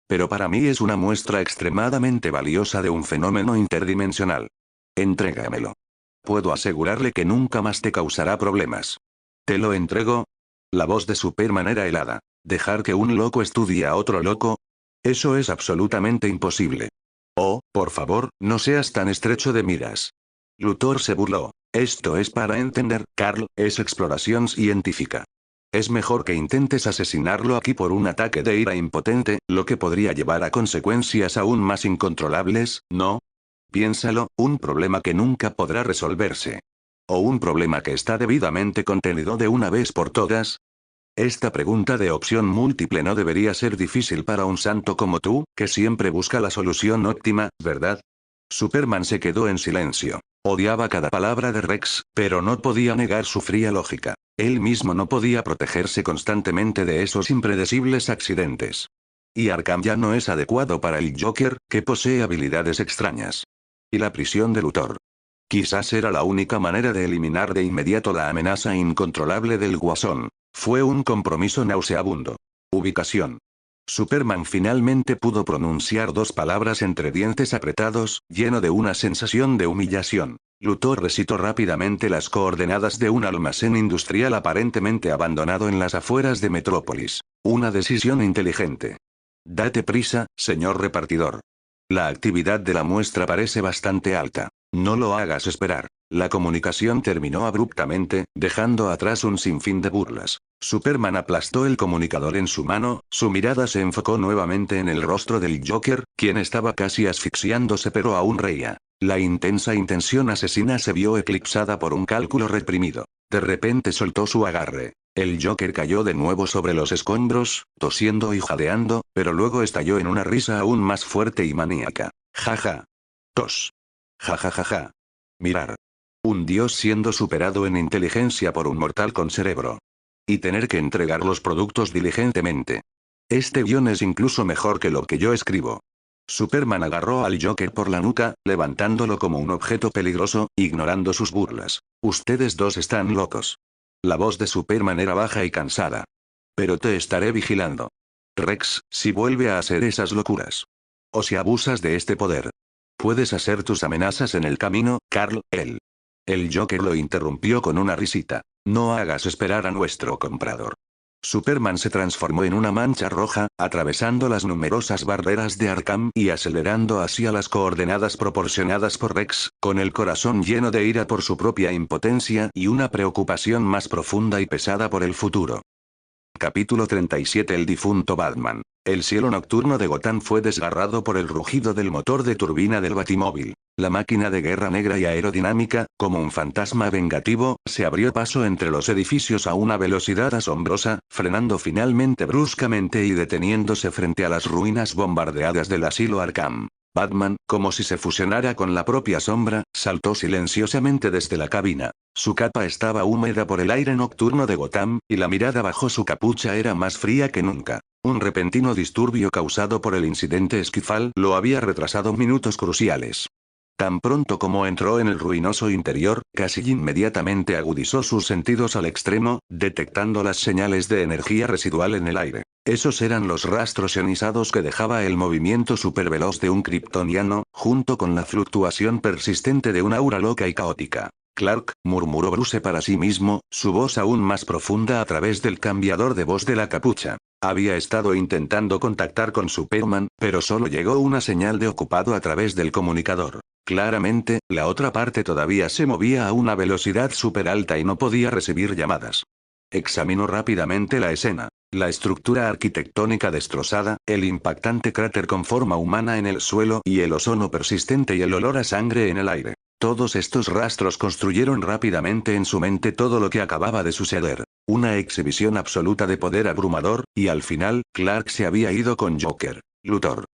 Pero para mí es una muestra extremadamente valiosa de un fenómeno interdimensional. Entrégamelo. Puedo asegurarle que nunca más te causará problemas. ¿Te lo entrego? La voz de Superman era helada. ¿Dejar que un loco estudie a otro loco? Eso es absolutamente imposible. Oh, por favor, no seas tan estrecho de miras. Luthor se burló. Esto es para entender, Carl, es exploración científica. Es mejor que intentes asesinarlo aquí por un ataque de ira impotente, lo que podría llevar a consecuencias aún más incontrolables, ¿no? Piénsalo, un problema que nunca podrá resolverse. ¿O un problema que está debidamente contenido de una vez por todas? Esta pregunta de opción múltiple no debería ser difícil para un santo como tú, que siempre busca la solución óptima, ¿verdad? Superman se quedó en silencio. Odiaba cada palabra de Rex, pero no podía negar su fría lógica. Él mismo no podía protegerse constantemente de esos impredecibles accidentes. Y Arkham ya no es adecuado para el Joker, que posee habilidades extrañas. Y la prisión de Luthor. Quizás era la única manera de eliminar de inmediato la amenaza incontrolable del Guasón. Fue un compromiso nauseabundo. Ubicación. Superman finalmente pudo pronunciar dos palabras entre dientes apretados, lleno de una sensación de humillación. Luthor recitó rápidamente las coordenadas de un almacén industrial aparentemente abandonado en las afueras de Metrópolis. Una decisión inteligente. Date prisa, señor repartidor. La actividad de la muestra parece bastante alta. No lo hagas esperar. La comunicación terminó abruptamente, dejando atrás un sinfín de burlas. Superman aplastó el comunicador en su mano, su mirada se enfocó nuevamente en el rostro del Joker, quien estaba casi asfixiándose pero aún reía. La intensa intención asesina se vio eclipsada por un cálculo reprimido. De repente soltó su agarre. El Joker cayó de nuevo sobre los escombros, tosiendo y jadeando, pero luego estalló en una risa aún más fuerte y maníaca. Jaja. Tos. Jajajaja. Mirar. Un dios siendo superado en inteligencia por un mortal con cerebro. Y tener que entregar los productos diligentemente. Este guión es incluso mejor que lo que yo escribo. Superman agarró al Joker por la nuca, levantándolo como un objeto peligroso, ignorando sus burlas. Ustedes dos están locos. La voz de Superman era baja y cansada. Pero te estaré vigilando. Rex, si vuelve a hacer esas locuras. O si abusas de este poder. Puedes hacer tus amenazas en el camino, Carl, él. El Joker lo interrumpió con una risita. No hagas esperar a nuestro comprador. Superman se transformó en una mancha roja, atravesando las numerosas barreras de Arkham y acelerando hacia las coordenadas proporcionadas por Rex, con el corazón lleno de ira por su propia impotencia y una preocupación más profunda y pesada por el futuro. Capítulo 37. El difunto Batman. El cielo nocturno de Gotham fue desgarrado por el rugido del motor de turbina del Batimóvil. La máquina de guerra negra y aerodinámica, como un fantasma vengativo, se abrió paso entre los edificios a una velocidad asombrosa, frenando finalmente bruscamente y deteniéndose frente a las ruinas bombardeadas del asilo Arkham. Batman, como si se fusionara con la propia sombra, saltó silenciosamente desde la cabina. Su capa estaba húmeda por el aire nocturno de Gotham, y la mirada bajo su capucha era más fría que nunca. Un repentino disturbio causado por el incidente esquifal lo había retrasado minutos cruciales. Tan pronto como entró en el ruinoso interior, casi inmediatamente agudizó sus sentidos al extremo, detectando las señales de energía residual en el aire. Esos eran los rastros ionizados que dejaba el movimiento superveloz de un kryptoniano, junto con la fluctuación persistente de una aura loca y caótica. Clark, murmuró Bruce para sí mismo, su voz aún más profunda a través del cambiador de voz de la capucha. Había estado intentando contactar con Superman, pero solo llegó una señal de ocupado a través del comunicador. Claramente, la otra parte todavía se movía a una velocidad súper alta y no podía recibir llamadas. Examinó rápidamente la escena. La estructura arquitectónica destrozada, el impactante cráter con forma humana en el suelo y el ozono persistente y el olor a sangre en el aire. Todos estos rastros construyeron rápidamente en su mente todo lo que acababa de suceder. Una exhibición absoluta de poder abrumador, y al final, Clark se había ido con Joker. Luthor.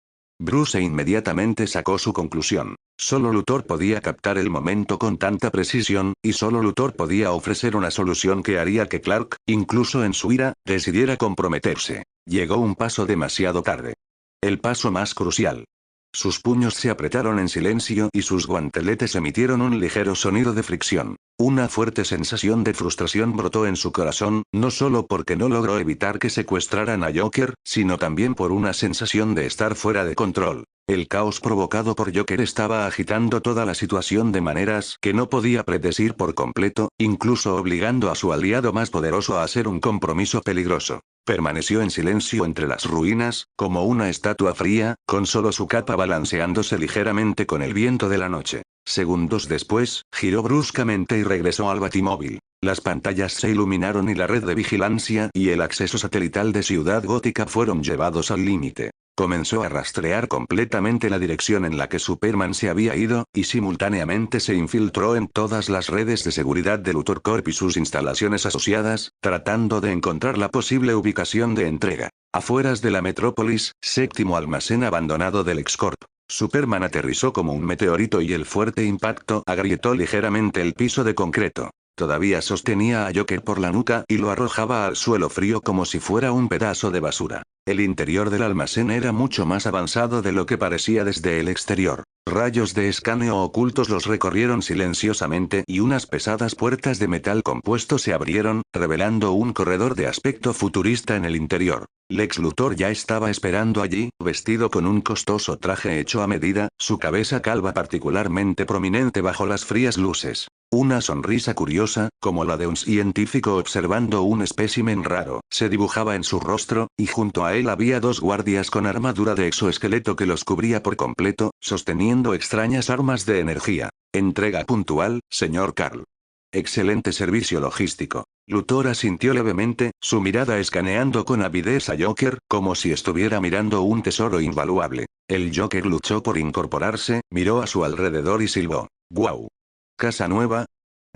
Bruce inmediatamente sacó su conclusión. Solo Luthor podía captar el momento con tanta precisión, y solo Luthor podía ofrecer una solución que haría que Clark, incluso en su ira, decidiera comprometerse. Llegó un paso demasiado tarde. El paso más crucial. Sus puños se apretaron en silencio y sus guanteletes emitieron un ligero sonido de fricción. Una fuerte sensación de frustración brotó en su corazón, no solo porque no logró evitar que secuestraran a Joker, sino también por una sensación de estar fuera de control. El caos provocado por Joker estaba agitando toda la situación de maneras que no podía predecir por completo, incluso obligando a su aliado más poderoso a hacer un compromiso peligroso. Permaneció en silencio entre las ruinas, como una estatua fría, con solo su capa balanceándose ligeramente con el viento de la noche. Segundos después, giró bruscamente y regresó al Batimóvil. Las pantallas se iluminaron y la red de vigilancia y el acceso satelital de Ciudad Gótica fueron llevados al límite. Comenzó a rastrear completamente la dirección en la que Superman se había ido, y simultáneamente se infiltró en todas las redes de seguridad de Luthor Corp y sus instalaciones asociadas, tratando de encontrar la posible ubicación de entrega. Afueras de la metrópolis, séptimo almacén abandonado del X-Corp. Superman aterrizó como un meteorito y el fuerte impacto agrietó ligeramente el piso de concreto. Todavía sostenía a Joker por la nuca y lo arrojaba al suelo frío como si fuera un pedazo de basura. El interior del almacén era mucho más avanzado de lo que parecía desde el exterior. Rayos de escaneo ocultos los recorrieron silenciosamente y unas pesadas puertas de metal compuesto se abrieron, revelando un corredor de aspecto futurista en el interior. Lex Luthor ya estaba esperando allí, vestido con un costoso traje hecho a medida, su cabeza calva particularmente prominente bajo las frías luces. Una sonrisa curiosa, como la de un científico observando un espécimen raro, se dibujaba en su rostro, y junto a él había dos guardias con armadura de exoesqueleto que los cubría por completo, sosteniendo extrañas armas de energía. Entrega puntual, señor Carl. Excelente servicio logístico. Luthor asintió levemente, su mirada escaneando con avidez a Joker, como si estuviera mirando un tesoro invaluable. El Joker luchó por incorporarse, miró a su alrededor y silbó. ¡Guau! ¿Casa nueva?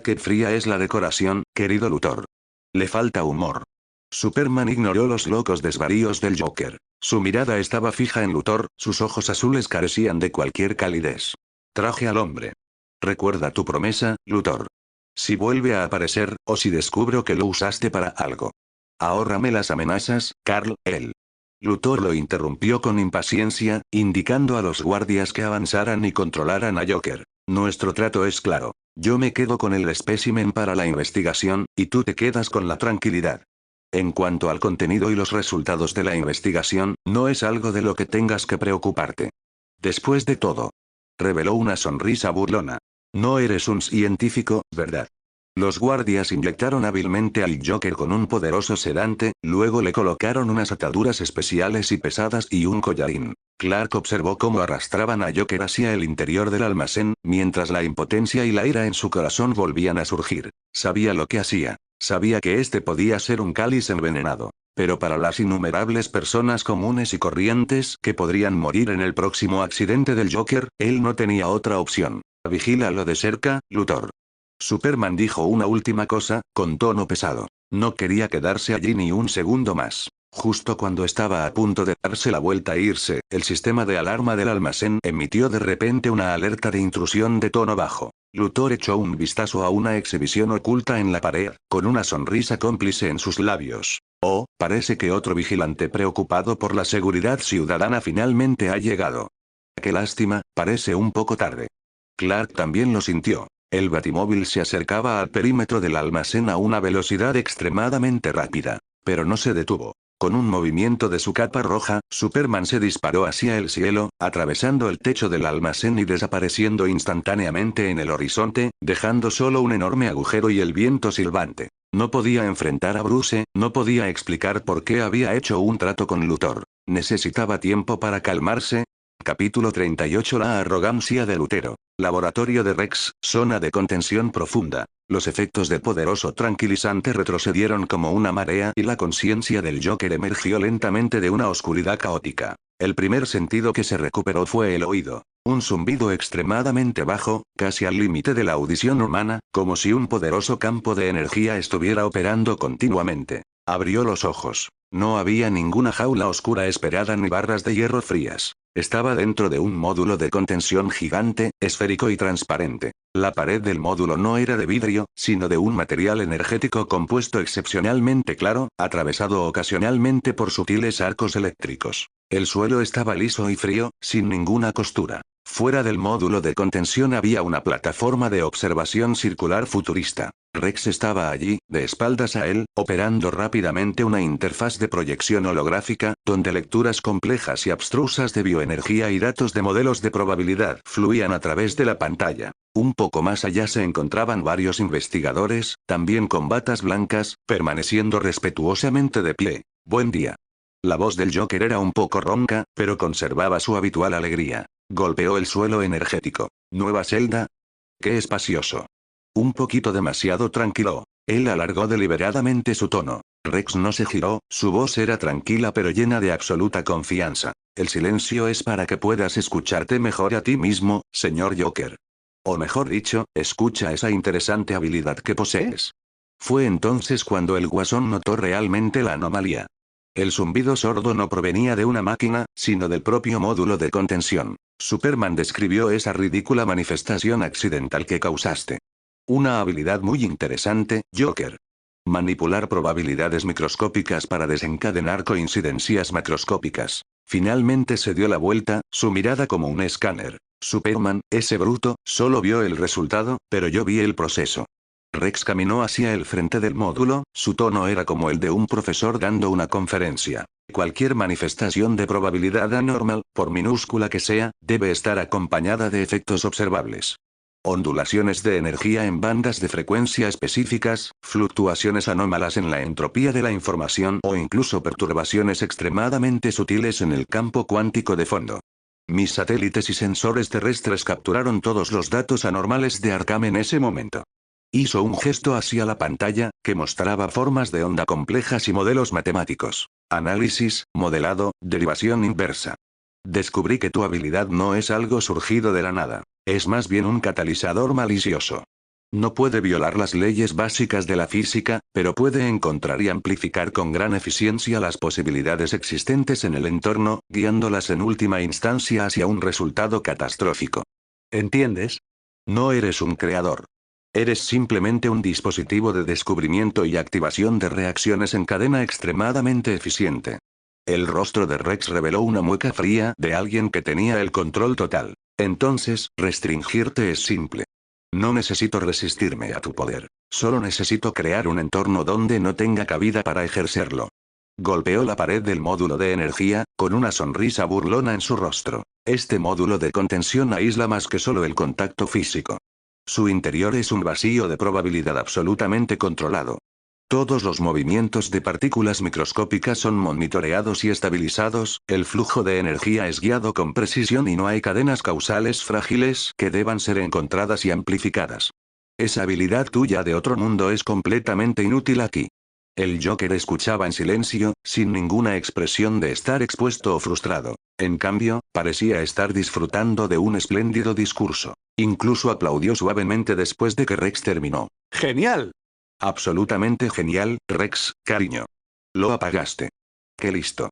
Qué fría es la decoración, querido Luthor. Le falta humor. Superman ignoró los locos desvaríos del Joker. Su mirada estaba fija en Luthor, sus ojos azules carecían de cualquier calidez. Traje al hombre. Recuerda tu promesa, Luthor. Si vuelve a aparecer, o si descubro que lo usaste para algo. Ahórrame las amenazas, Carl. Luthor lo interrumpió con impaciencia, indicando a los guardias que avanzaran y controlaran a Joker. Nuestro trato es claro. Yo me quedo con el espécimen para la investigación, y tú te quedas con la tranquilidad. En cuanto al contenido y los resultados de la investigación, no es algo de lo que tengas que preocuparte. Después de todo. Reveló una sonrisa burlona. No eres un científico, ¿verdad? Los guardias inyectaron hábilmente al Joker con un poderoso sedante, luego le colocaron unas ataduras especiales y pesadas y un collarín. Clark observó cómo arrastraban a Joker hacia el interior del almacén, mientras la impotencia y la ira en su corazón volvían a surgir. Sabía lo que hacía. Sabía que este podía ser un cáliz envenenado. Pero para las innumerables personas comunes y corrientes que podrían morir en el próximo accidente del Joker, él no tenía otra opción. Vigílalo de cerca, Luthor. Superman dijo una última cosa, con tono pesado. No quería quedarse allí ni un segundo más. Justo cuando estaba a punto de darse la vuelta e irse, el sistema de alarma del almacén emitió de repente una alerta de intrusión de tono bajo. Luthor echó un vistazo a una exhibición oculta en la pared, con una sonrisa cómplice en sus labios. Oh, parece que otro vigilante preocupado por la seguridad ciudadana finalmente ha llegado. Qué lástima, parece un poco tarde. Clark también lo sintió. El batimóvil se acercaba al perímetro del almacén a una velocidad extremadamente rápida. Pero no se detuvo. Con un movimiento de su capa roja, Superman se disparó hacia el cielo, atravesando el techo del almacén y desapareciendo instantáneamente en el horizonte, dejando solo un enorme agujero y el viento silbante. No podía enfrentar a Bruce, no podía explicar por qué había hecho un trato con Luthor. Necesitaba tiempo para calmarse. Capítulo 38. La arrogancia de Lutero. Laboratorio de Rex, zona de contención profunda. Los efectos del poderoso tranquilizante retrocedieron como una marea y la conciencia del Joker emergió lentamente de una oscuridad caótica. El primer sentido que se recuperó fue el oído. Un zumbido extremadamente bajo, casi al límite de la audición humana, como si un poderoso campo de energía estuviera operando continuamente. Abrió los ojos. No había ninguna jaula oscura esperada ni barras de hierro frías. Estaba dentro de un módulo de contención gigante, esférico y transparente. La pared del módulo no era de vidrio, sino de un material energético compuesto excepcionalmente claro, atravesado ocasionalmente por sutiles arcos eléctricos. El suelo estaba liso y frío, sin ninguna costura. Fuera del módulo de contención había una plataforma de observación circular futurista. Rex estaba allí, de espaldas a él, operando rápidamente una interfaz de proyección holográfica, donde lecturas complejas y abstrusas de bioenergía y datos de modelos de probabilidad fluían a través de la pantalla. Un poco más allá se encontraban varios investigadores, también con batas blancas, permaneciendo respetuosamente de pie. Buen día. La voz del Joker era un poco ronca, pero conservaba su habitual alegría. Golpeó el suelo energético. ¿Nueva celda? ¡Qué espacioso! Un poquito demasiado tranquilo. Él alargó deliberadamente su tono. Rex no se giró, su voz era tranquila pero llena de absoluta confianza. El silencio es para que puedas escucharte mejor a ti mismo, señor Joker. O mejor dicho, escucha esa interesante habilidad que posees. Fue entonces cuando el Guasón notó realmente la anomalía. El zumbido sordo no provenía de una máquina, sino del propio módulo de contención. Superman describió esa ridícula manifestación accidental que causaste. Una habilidad muy interesante, Joker. Manipular probabilidades microscópicas para desencadenar coincidencias macroscópicas. Finalmente se dio la vuelta, su mirada como un escáner. Superman, ese bruto, solo vio el resultado, pero yo vi el proceso. Rex caminó hacia el frente del módulo, su tono era como el de un profesor dando una conferencia. Cualquier manifestación de probabilidad anormal, por minúscula que sea, debe estar acompañada de efectos observables. Ondulaciones de energía en bandas de frecuencia específicas, fluctuaciones anómalas en la entropía de la información o incluso perturbaciones extremadamente sutiles en el campo cuántico de fondo. Mis satélites y sensores terrestres capturaron todos los datos anormales de Arkham en ese momento. Hizo un gesto hacia la pantalla, que mostraba formas de onda complejas y modelos matemáticos. Análisis, modelado, derivación inversa. Descubrí que tu habilidad no es algo surgido de la nada. Es más bien un catalizador malicioso. No puede violar las leyes básicas de la física, pero puede encontrar y amplificar con gran eficiencia las posibilidades existentes en el entorno, guiándolas en última instancia hacia un resultado catastrófico. ¿Entiendes? No eres un creador. Eres simplemente un dispositivo de descubrimiento y activación de reacciones en cadena extremadamente eficiente. El rostro de Rex reveló una mueca fría de alguien que tenía el control total. Entonces, restringirte es simple. No necesito resistirme a tu poder. Solo necesito crear un entorno donde no tenga cabida para ejercerlo. Golpeó la pared del módulo de energía, con una sonrisa burlona en su rostro. Este módulo de contención aísla más que solo el contacto físico. Su interior es un vacío de probabilidad absolutamente controlado. Todos los movimientos de partículas microscópicas son monitoreados y estabilizados, el flujo de energía es guiado con precisión y no hay cadenas causales frágiles que deban ser encontradas y amplificadas. Esa habilidad tuya de otro mundo es completamente inútil aquí. El Joker escuchaba en silencio, sin ninguna expresión de estar expuesto o frustrado. En cambio, parecía estar disfrutando de un espléndido discurso. Incluso aplaudió suavemente después de que Rex terminó. ¡Genial! Absolutamente genial, Rex, cariño. Lo apagaste. ¡Qué listo!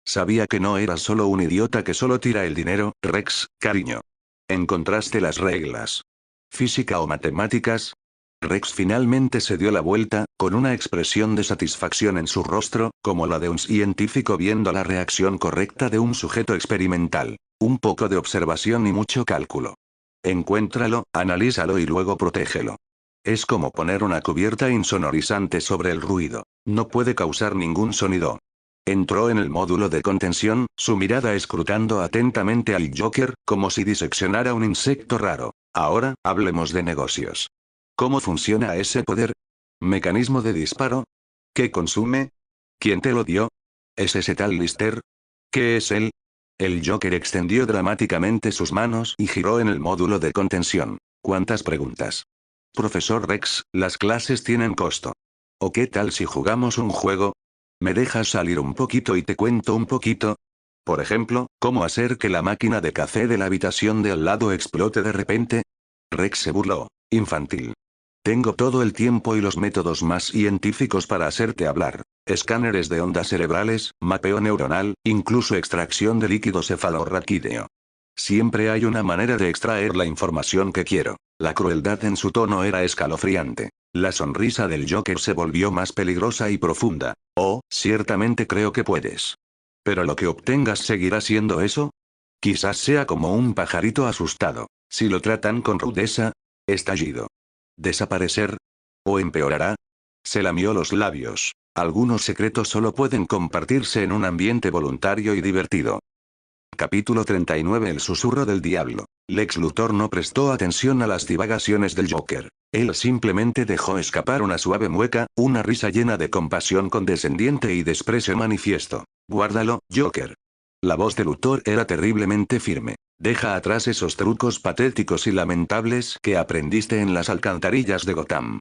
Sabía que no eras solo un idiota que solo tira el dinero, Rex, cariño. ¿Encontraste las reglas? ¿Física o matemáticas? Rex finalmente se dio la vuelta, con una expresión de satisfacción en su rostro, como la de un científico viendo la reacción correcta de un sujeto experimental. Un poco de observación y mucho cálculo. Encuéntralo, analízalo y luego protégelo. Es como poner una cubierta insonorizante sobre el ruido. No puede causar ningún sonido. Entró en el módulo de contención, su mirada escrutando atentamente al Joker, como si diseccionara un insecto raro. Ahora, hablemos de negocios. ¿Cómo funciona ese poder? ¿Mecanismo de disparo? ¿Qué consume? ¿Quién te lo dio? ¿Es ese tal Lister? ¿Qué es él? El Joker extendió dramáticamente sus manos y giró en el módulo de contención. ¿Cuántas preguntas? Profesor Rex, las clases tienen costo. ¿O qué tal si jugamos un juego? ¿Me dejas salir un poquito y te cuento un poquito? Por ejemplo, ¿cómo hacer que la máquina de café de la habitación de al lado explote de repente? Rex se burló. Infantil. Tengo todo el tiempo y los métodos más científicos para hacerte hablar. Escáneres de ondas cerebrales, mapeo neuronal, incluso extracción de líquido cefalorraquídeo. Siempre hay una manera de extraer la información que quiero. La crueldad en su tono era escalofriante. La sonrisa del Joker se volvió más peligrosa y profunda. Oh, ciertamente creo que puedes. Pero lo que obtengas seguirá siendo eso. Quizás sea como un pajarito asustado. Si lo tratan con rudeza. Estallido. ¿Desaparecer? ¿O empeorará? Se lamió los labios. Algunos secretos solo pueden compartirse en un ambiente voluntario y divertido. Capítulo 39. El susurro del diablo. Lex Luthor no prestó atención a las divagaciones del Joker. Él simplemente dejó escapar una suave mueca, una risa llena de compasión condescendiente y desprecio manifiesto. Guárdalo, Joker. La voz de Luthor era terriblemente firme. Deja atrás esos trucos patéticos y lamentables que aprendiste en las alcantarillas de Gotham.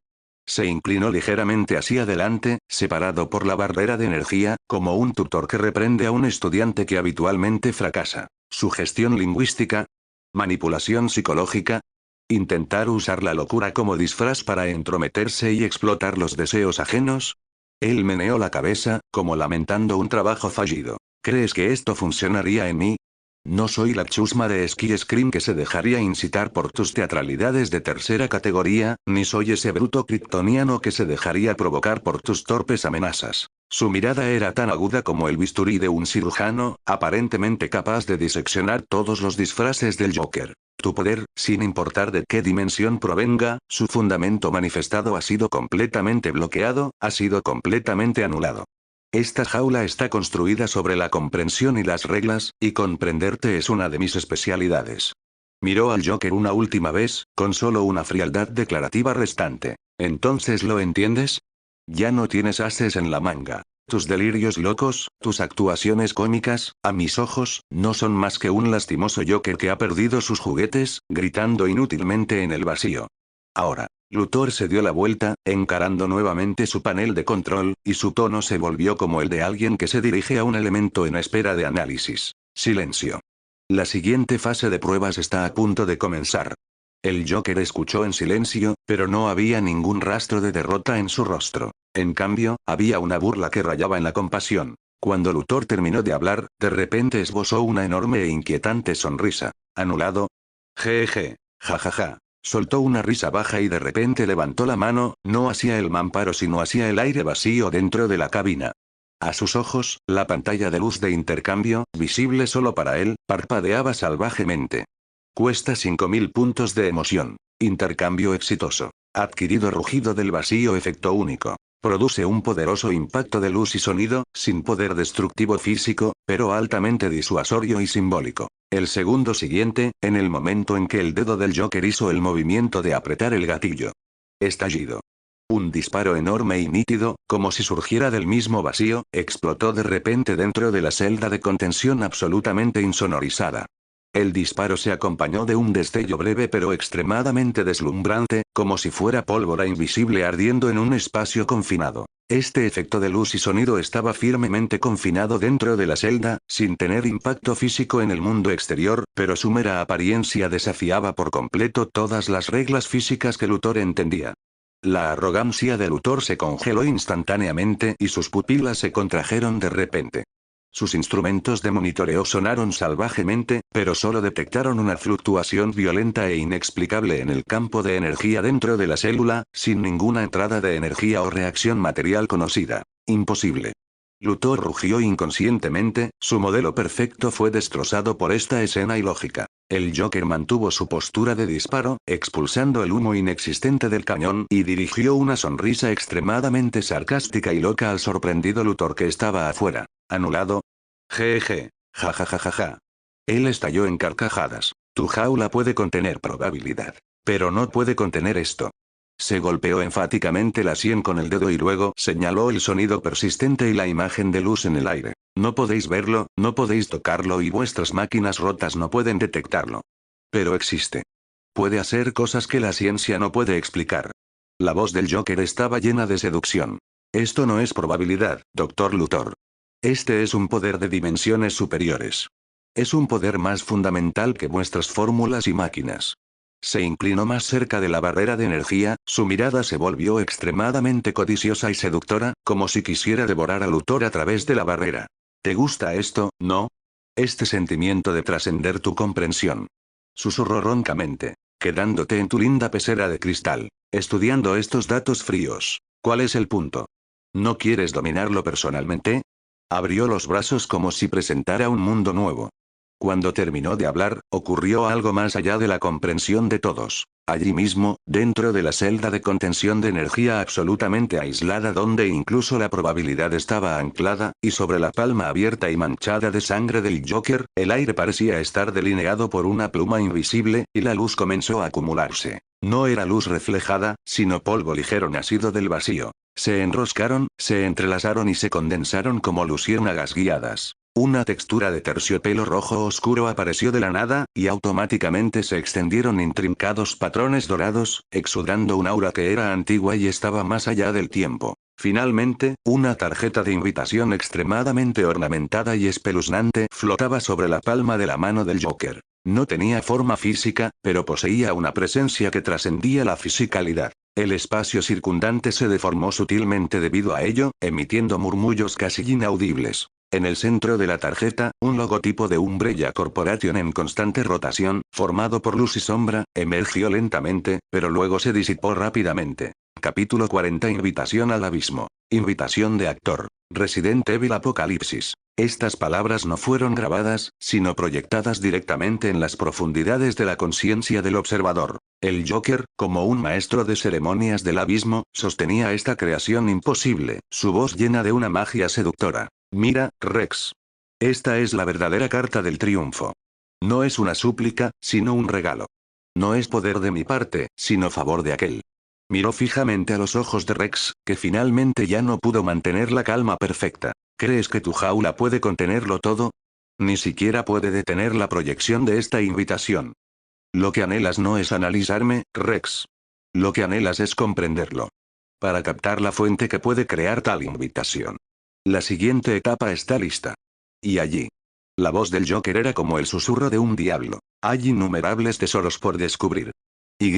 Se inclinó ligeramente hacia adelante, separado por la barrera de energía, como un tutor que reprende a un estudiante que habitualmente fracasa. Sugestión lingüística. Manipulación psicológica. Intentar usar la locura como disfraz para entrometerse y explotar los deseos ajenos. Él meneó la cabeza, como lamentando un trabajo fallido. ¿Crees que esto funcionaría en mí? No soy la chusma de esquí Scream que se dejaría incitar por tus teatralidades de tercera categoría, ni soy ese bruto kryptoniano que se dejaría provocar por tus torpes amenazas. Su mirada era tan aguda como el bisturí de un cirujano, aparentemente capaz de diseccionar todos los disfraces del Joker. Tu poder, sin importar de qué dimensión provenga, su fundamento manifestado ha sido completamente bloqueado, ha sido completamente anulado. Esta jaula está construida sobre la comprensión y las reglas, y comprenderte es una de mis especialidades. Miró al Joker una última vez, con solo una frialdad declarativa restante. ¿Entonces lo entiendes? Ya no tienes ases en la manga. Tus delirios locos, tus actuaciones cómicas, a mis ojos, no son más que un lastimoso Joker que ha perdido sus juguetes, gritando inútilmente en el vacío. Ahora, Luthor se dio la vuelta, encarando nuevamente su panel de control, y su tono se volvió como el de alguien que se dirige a un elemento en espera de análisis. Silencio. La siguiente fase de pruebas está a punto de comenzar. El Joker escuchó en silencio, pero no había ningún rastro de derrota en su rostro. En cambio, había una burla que rayaba en la compasión. Cuando Luthor terminó de hablar, de repente esbozó una enorme e inquietante sonrisa. ¿Anulado? Jeje. Jajaja. Soltó una risa baja y de repente levantó la mano, no hacia el mamparo sino hacia el aire vacío dentro de la cabina. A sus ojos, la pantalla de luz de intercambio, visible solo para él, parpadeaba salvajemente. Cuesta 5000 puntos de emoción. Intercambio exitoso. Adquirido rugido del vacío efecto único. Produce un poderoso impacto de luz y sonido, sin poder destructivo físico, pero altamente disuasorio y simbólico. El segundo siguiente, en el momento en que el dedo del Joker hizo el movimiento de apretar el gatillo. Estallido. Un disparo enorme y nítido, como si surgiera del mismo vacío, explotó de repente dentro de la celda de contención absolutamente insonorizada. El disparo se acompañó de un destello breve pero extremadamente deslumbrante, como si fuera pólvora invisible ardiendo en un espacio confinado. Este efecto de luz y sonido estaba firmemente confinado dentro de la celda, sin tener impacto físico en el mundo exterior, pero su mera apariencia desafiaba por completo todas las reglas físicas que Luthor entendía. La arrogancia de Luthor se congeló instantáneamente y sus pupilas se contrajeron de repente. Sus instrumentos de monitoreo sonaron salvajemente, pero solo detectaron una fluctuación violenta e inexplicable en el campo de energía dentro de la célula, sin ninguna entrada de energía o reacción material conocida. Imposible. Luthor rugió inconscientemente, su modelo perfecto fue destrozado por esta escena ilógica. El Joker mantuvo su postura de disparo, expulsando el humo inexistente del cañón y dirigió una sonrisa extremadamente sarcástica y loca al sorprendido Luthor que estaba afuera. ¿Anulado? Jeje. Jajajajaja. Él estalló en carcajadas. Tu jaula puede contener probabilidad. Pero no puede contener esto. Se golpeó enfáticamente la sien con el dedo y luego señaló el sonido persistente y la imagen de luz en el aire. No podéis verlo, no podéis tocarlo y vuestras máquinas rotas no pueden detectarlo. Pero existe. Puede hacer cosas que la ciencia no puede explicar. La voz del Joker estaba llena de seducción. Esto no es probabilidad, Dr. Luthor. Este es un poder de dimensiones superiores. Es un poder más fundamental que vuestras fórmulas y máquinas. Se inclinó más cerca de la barrera de energía, su mirada se volvió extremadamente codiciosa y seductora, como si quisiera devorar a Luthor a través de la barrera. ¿Te gusta esto, no? Este sentimiento de trascender tu comprensión. Susurró roncamente, quedándote en tu linda pecera de cristal, estudiando estos datos fríos. ¿Cuál es el punto? ¿No quieres dominarlo personalmente? Abrió los brazos como si presentara un mundo nuevo. Cuando terminó de hablar, ocurrió algo más allá de la comprensión de todos. Allí mismo, dentro de la celda de contención de energía absolutamente aislada donde incluso la probabilidad estaba anclada, y sobre la palma abierta y manchada de sangre del Joker, el aire parecía estar delineado por una pluma invisible, y la luz comenzó a acumularse. No era luz reflejada, sino polvo ligero nacido del vacío. Se enroscaron, se entrelazaron y se condensaron como luciérnagas guiadas. Una textura de terciopelo rojo oscuro apareció de la nada, y automáticamente se extendieron intrincados patrones dorados, exudando un aura que era antigua y estaba más allá del tiempo. Finalmente, una tarjeta de invitación extremadamente ornamentada y espeluznante flotaba sobre la palma de la mano del Joker. No tenía forma física, pero poseía una presencia que trascendía la fisicalidad. El espacio circundante se deformó sutilmente debido a ello, emitiendo murmullos casi inaudibles. En el centro de la tarjeta, un logotipo de Umbrella Corporation en constante rotación, formado por luz y sombra, emergió lentamente, pero luego se disipó rápidamente. Capítulo 40 Invitación al abismo. Invitación de actor. Resident Evil Apocalipsis. Estas palabras no fueron grabadas, sino proyectadas directamente en las profundidades de la conciencia del observador. El Joker, como un maestro de ceremonias del abismo, sostenía esta creación imposible, su voz llena de una magia seductora. Mira, Rex. Esta es la verdadera carta del triunfo. No es una súplica, sino un regalo. No es poder de mi parte, sino favor de aquel. Miró fijamente a los ojos de Rex, que finalmente ya no pudo mantener la calma perfecta. ¿Crees que tu jaula puede contenerlo todo? Ni siquiera puede detener la proyección de esta invitación. Lo que anhelas no es analizarme, Rex. Lo que anhelas es comprenderlo. Para captar la fuente que puede crear tal invitación. La siguiente etapa está lista. Y allí. La voz del Joker era como el susurro de un diablo. Hay innumerables tesoros por descubrir. Y.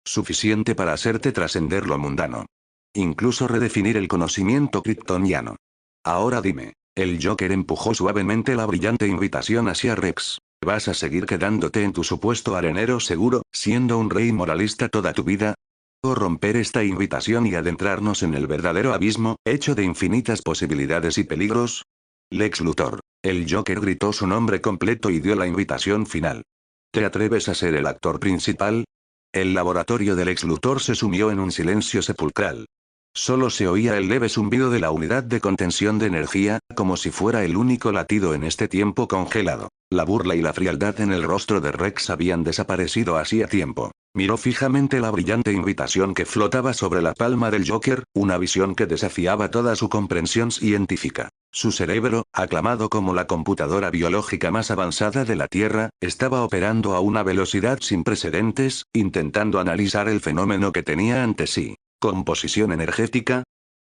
Suficiente para hacerte trascender lo mundano. Incluso redefinir el conocimiento kryptoniano. Ahora dime. El Joker empujó suavemente la brillante invitación hacia Rex. ¿Vas a seguir quedándote en tu supuesto arenero seguro, siendo un rey moralista toda tu vida? ¿O romper esta invitación y adentrarnos en el verdadero abismo, hecho de infinitas posibilidades y peligros? Lex Luthor. El Joker gritó su nombre completo y dio la invitación final. ¿Te atreves a ser el actor principal? El laboratorio del Lex Luthor se sumió en un silencio sepulcral. Solo se oía el leve zumbido de la unidad de contención de energía, como si fuera el único latido en este tiempo congelado. La burla y la frialdad en el rostro de Rex habían desaparecido hacía tiempo. Miró fijamente la brillante invitación que flotaba sobre la palma del Joker, una visión que desafiaba toda su comprensión científica. Su cerebro, aclamado como la computadora biológica más avanzada de la Tierra, estaba operando a una velocidad sin precedentes, intentando analizar el fenómeno que tenía ante sí. Composición energética.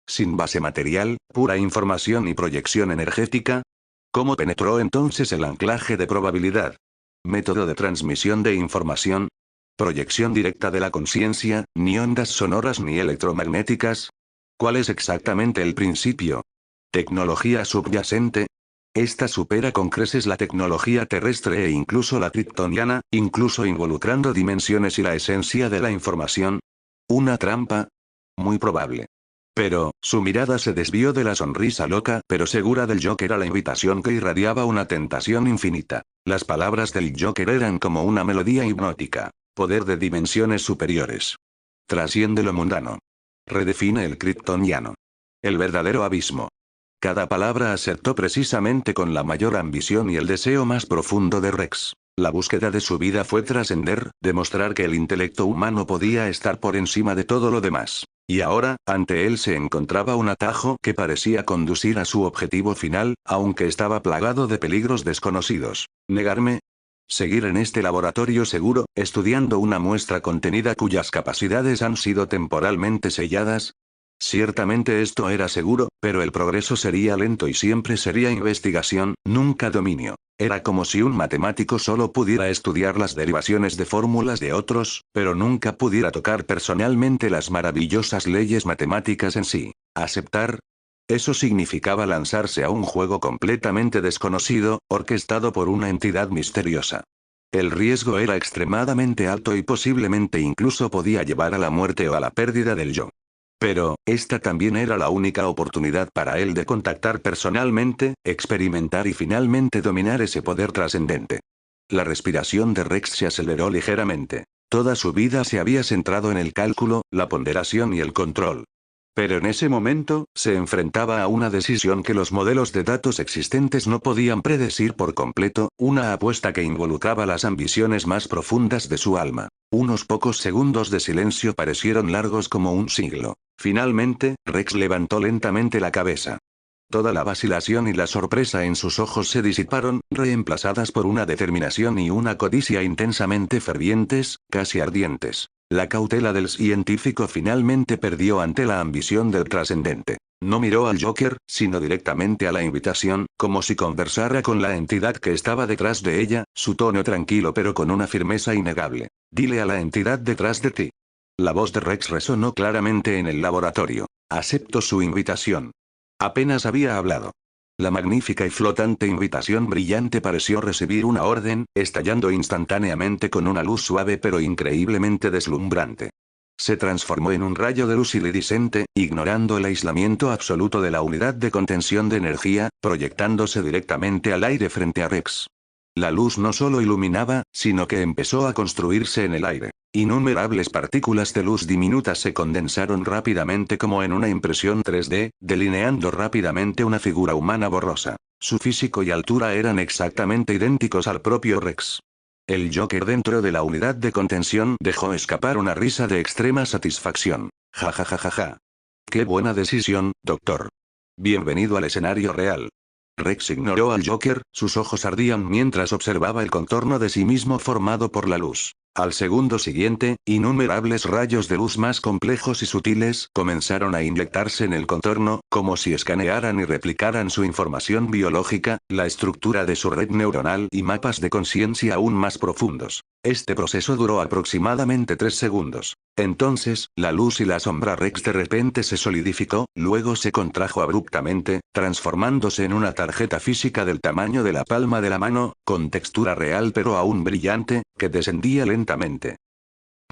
Sin base material, pura información y proyección energética. ¿Cómo penetró entonces el anclaje de probabilidad? Método de transmisión de información. Proyección directa de la conciencia, ni ondas sonoras ni electromagnéticas. ¿Cuál es exactamente el principio? Tecnología subyacente. Esta supera con creces la tecnología terrestre e incluso la kryptoniana, incluso involucrando dimensiones y la esencia de la información. ¿Una trampa? Muy probable. Pero, su mirada se desvió de la sonrisa loca pero segura del Joker a la invitación que irradiaba una tentación infinita. Las palabras del Joker eran como una melodía hipnótica. Poder de dimensiones superiores. Trasciende lo mundano. Redefine el kryptoniano. El verdadero abismo. Cada palabra acertó precisamente con la mayor ambición y el deseo más profundo de Rex. La búsqueda de su vida fue trascender, demostrar que el intelecto humano podía estar por encima de todo lo demás. Y ahora, ante él se encontraba un atajo que parecía conducir a su objetivo final, aunque estaba plagado de peligros desconocidos. ¿Negarme? ¿Seguir en este laboratorio seguro, estudiando una muestra contenida cuyas capacidades han sido temporalmente selladas? Ciertamente esto era seguro, pero el progreso sería lento y siempre sería investigación, nunca dominio. Era como si un matemático solo pudiera estudiar las derivaciones de fórmulas de otros, pero nunca pudiera tocar personalmente las maravillosas leyes matemáticas en sí. ¿Aceptar? Eso significaba lanzarse a un juego completamente desconocido, orquestado por una entidad misteriosa. El riesgo era extremadamente alto y posiblemente incluso podía llevar a la muerte o a la pérdida del yo. Pero, esta también era la única oportunidad para él de contactar personalmente, experimentar y finalmente dominar ese poder trascendente. La respiración de Rex se aceleró ligeramente. Toda su vida se había centrado en el cálculo, la ponderación y el control. Pero en ese momento, se enfrentaba a una decisión que los modelos de datos existentes no podían predecir por completo, una apuesta que involucraba las ambiciones más profundas de su alma. Unos pocos segundos de silencio parecieron largos como un siglo. Finalmente, Rex levantó lentamente la cabeza. Toda la vacilación y la sorpresa en sus ojos se disiparon, reemplazadas por una determinación y una codicia intensamente fervientes, casi ardientes. La cautela del científico finalmente perdió ante la ambición del trascendente. No miró al Joker, sino directamente a la invitación, como si conversara con la entidad que estaba detrás de ella, su tono tranquilo pero con una firmeza innegable. Dile a la entidad detrás de ti. La voz de Rex resonó claramente en el laboratorio. Acepto su invitación. Apenas había hablado. La magnífica y flotante invitación brillante pareció recibir una orden, estallando instantáneamente con una luz suave pero increíblemente deslumbrante. Se transformó en un rayo de luz iridiscente, ignorando el aislamiento absoluto de la unidad de contención de energía, proyectándose directamente al aire frente a Rex. La luz no solo iluminaba, sino que empezó a construirse en el aire. Innumerables partículas de luz diminutas se condensaron rápidamente como en una impresión 3D, delineando rápidamente una figura humana borrosa. Su físico y altura eran exactamente idénticos al propio Rex. El Joker dentro de la unidad de contención dejó escapar una risa de extrema satisfacción. Ja ja ja ja ja. Qué buena decisión, doctor. Bienvenido al escenario real. Rex ignoró al Joker, sus ojos ardían mientras observaba el contorno de sí mismo formado por la luz. Al segundo siguiente, innumerables rayos de luz más complejos y sutiles comenzaron a inyectarse en el contorno, como si escanearan y replicaran su información biológica, la estructura de su red neuronal y mapas de conciencia aún más profundos. Este proceso duró aproximadamente 3 segundos. Entonces, la luz y la sombra Rex de repente se solidificó, luego se contrajo abruptamente, transformándose en una tarjeta física del tamaño de la palma de la mano, con textura real pero aún brillante, que descendía lentamente.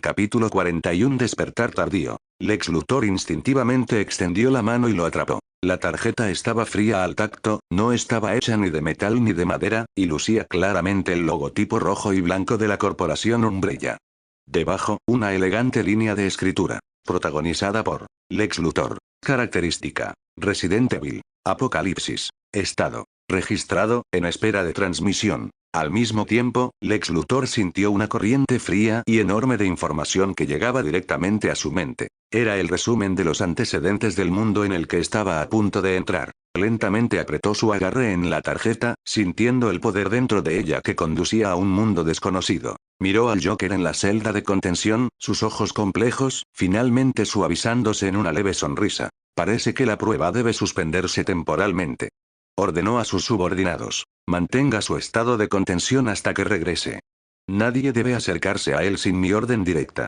Capítulo 41 Despertar tardío. Lex Luthor instintivamente extendió la mano y lo atrapó. La tarjeta estaba fría al tacto, no estaba hecha ni de metal ni de madera, y lucía claramente el logotipo rojo y blanco de la corporación Umbrella. Debajo, una elegante línea de escritura. Protagonizada por Lex Luthor. Característica: Resident Evil. Apocalipsis. Estado: registrado, en espera de transmisión. Al mismo tiempo, Lex Luthor sintió una corriente fría y enorme de información que llegaba directamente a su mente. Era el resumen de los antecedentes del mundo en el que estaba a punto de entrar. Lentamente apretó su agarre en la tarjeta, sintiendo el poder dentro de ella que conducía a un mundo desconocido. Miró al Joker en la celda de contención, sus ojos complejos, finalmente suavizándose en una leve sonrisa. Parece que la prueba debe suspenderse temporalmente. Ordenó a sus subordinados: mantenga su estado de contención hasta que regrese. Nadie debe acercarse a él sin mi orden directa.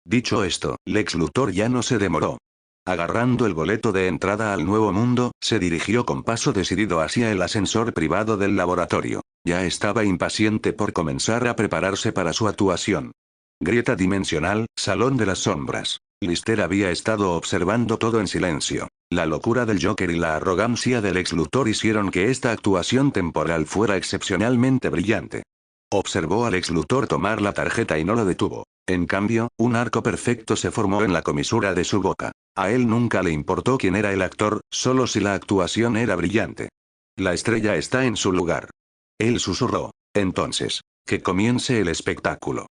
Dicho esto, Lex Luthor ya no se demoró. Agarrando el boleto de entrada al nuevo mundo, se dirigió con paso decidido hacia el ascensor privado del laboratorio. Ya estaba impaciente por comenzar a prepararse para su actuación. Grieta dimensional, Salón de las Sombras. Lister había estado observando todo en silencio. La locura del Joker y la arrogancia del Lex Luthor hicieron que esta actuación temporal fuera excepcionalmente brillante. Observó a Lex Luthor tomar la tarjeta y no lo detuvo. En cambio, un arco perfecto se formó en la comisura de su boca. A él nunca le importó quién era el actor, solo si la actuación era brillante. La estrella está en su lugar. Él susurró. Entonces, que comience el espectáculo.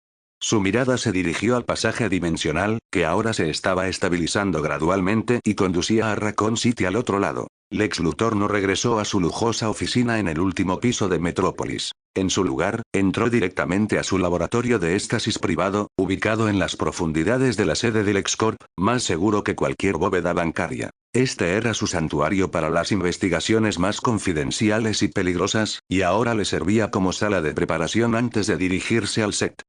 Su mirada se dirigió al pasaje dimensional, que ahora se estaba estabilizando gradualmente y conducía a Raccoon City al otro lado. Lex Luthor no regresó a su lujosa oficina en el último piso de Metrópolis. En su lugar, entró directamente a su laboratorio de éxtasis privado, ubicado en las profundidades de la sede del LexCorp, más seguro que cualquier bóveda bancaria. Este era su santuario para las investigaciones más confidenciales y peligrosas, y ahora le servía como sala de preparación antes de dirigirse al set.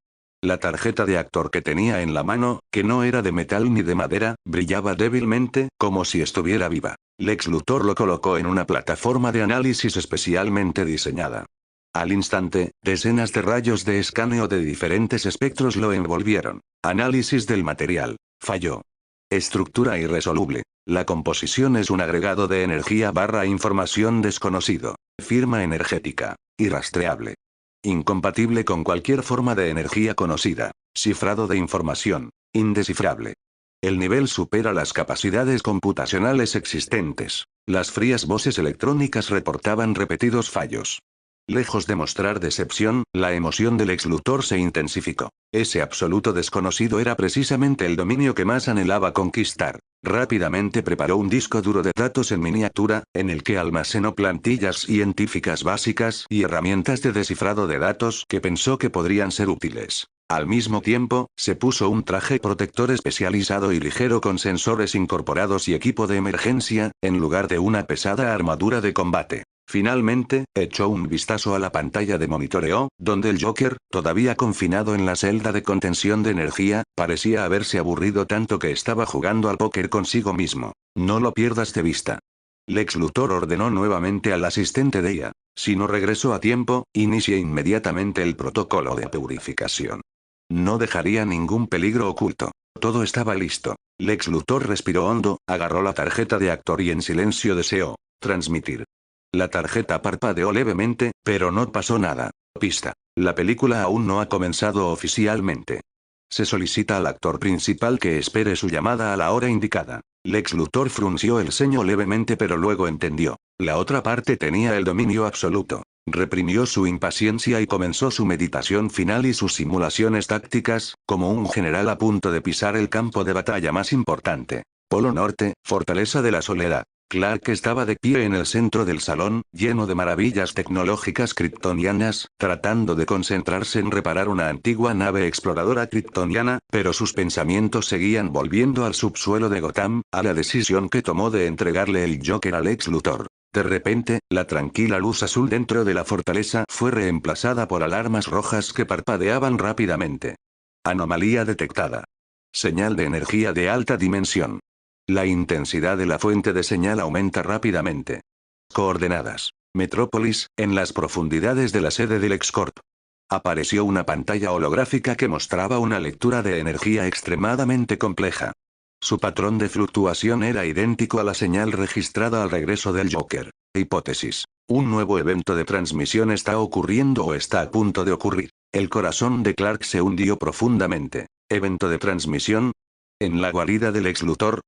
La tarjeta de actor que tenía en la mano, que no era de metal ni de madera, brillaba débilmente, como si estuviera viva. Lex Luthor lo colocó en una plataforma de análisis especialmente diseñada. Al instante, decenas de rayos de escaneo de diferentes espectros lo envolvieron. Análisis del material. Falló. Estructura irresoluble. La composición es un agregado de energía / información desconocido. Firma energética. Irrastreable. Incompatible con cualquier forma de energía conocida. Cifrado de información. Indescifrable. El nivel supera las capacidades computacionales existentes. Las frías voces electrónicas reportaban repetidos fallos. Lejos de mostrar decepción, la emoción del Lex Luthor se intensificó. Ese absoluto desconocido era precisamente el dominio que más anhelaba conquistar. Rápidamente preparó un disco duro de datos en miniatura, en el que almacenó plantillas científicas básicas y herramientas de descifrado de datos que pensó que podrían ser útiles. Al mismo tiempo, se puso un traje protector especializado y ligero con sensores incorporados y equipo de emergencia, en lugar de una pesada armadura de combate. Finalmente, echó un vistazo a la pantalla de monitoreo, donde el Joker, todavía confinado en la celda de contención de energía, parecía haberse aburrido tanto que estaba jugando al póker consigo mismo. No lo pierdas de vista. Lex Luthor ordenó nuevamente al asistente de IA. Si no regresó a tiempo, inicie inmediatamente el protocolo de purificación. No dejaría ningún peligro oculto. Todo estaba listo. Lex Luthor respiró hondo, agarró la tarjeta de actor y en silencio deseó transmitir. La tarjeta parpadeó levemente, pero no pasó nada. Pista. La película aún no ha comenzado oficialmente. Se solicita al actor principal que espere su llamada a la hora indicada. Lex Luthor frunció el ceño levemente pero luego entendió. La otra parte tenía el dominio absoluto. Reprimió su impaciencia y comenzó su meditación final y sus simulaciones tácticas, como un general a punto de pisar el campo de batalla más importante. Polo Norte, Fortaleza de la Soledad. Clark estaba de pie en el centro del salón, lleno de maravillas tecnológicas kryptonianas, tratando de concentrarse en reparar una antigua nave exploradora kryptoniana, pero sus pensamientos seguían volviendo al subsuelo de Gotham, a la decisión que tomó de entregarle el Joker a Lex Luthor. De repente, la tranquila luz azul dentro de la fortaleza fue reemplazada por alarmas rojas que parpadeaban rápidamente. Anomalía detectada. Señal de energía de alta dimensión. La intensidad de la fuente de señal aumenta rápidamente. Coordenadas. Metrópolis, en las profundidades de la sede del LexCorp. Apareció una pantalla holográfica que mostraba una lectura de energía extremadamente compleja. Su patrón de fluctuación era idéntico a la señal registrada al regreso del Joker. Hipótesis. Un nuevo evento de transmisión está ocurriendo o está a punto de ocurrir. El corazón de Clark se hundió profundamente. ¿Evento de transmisión? ¿En la guarida del Lex Luthor?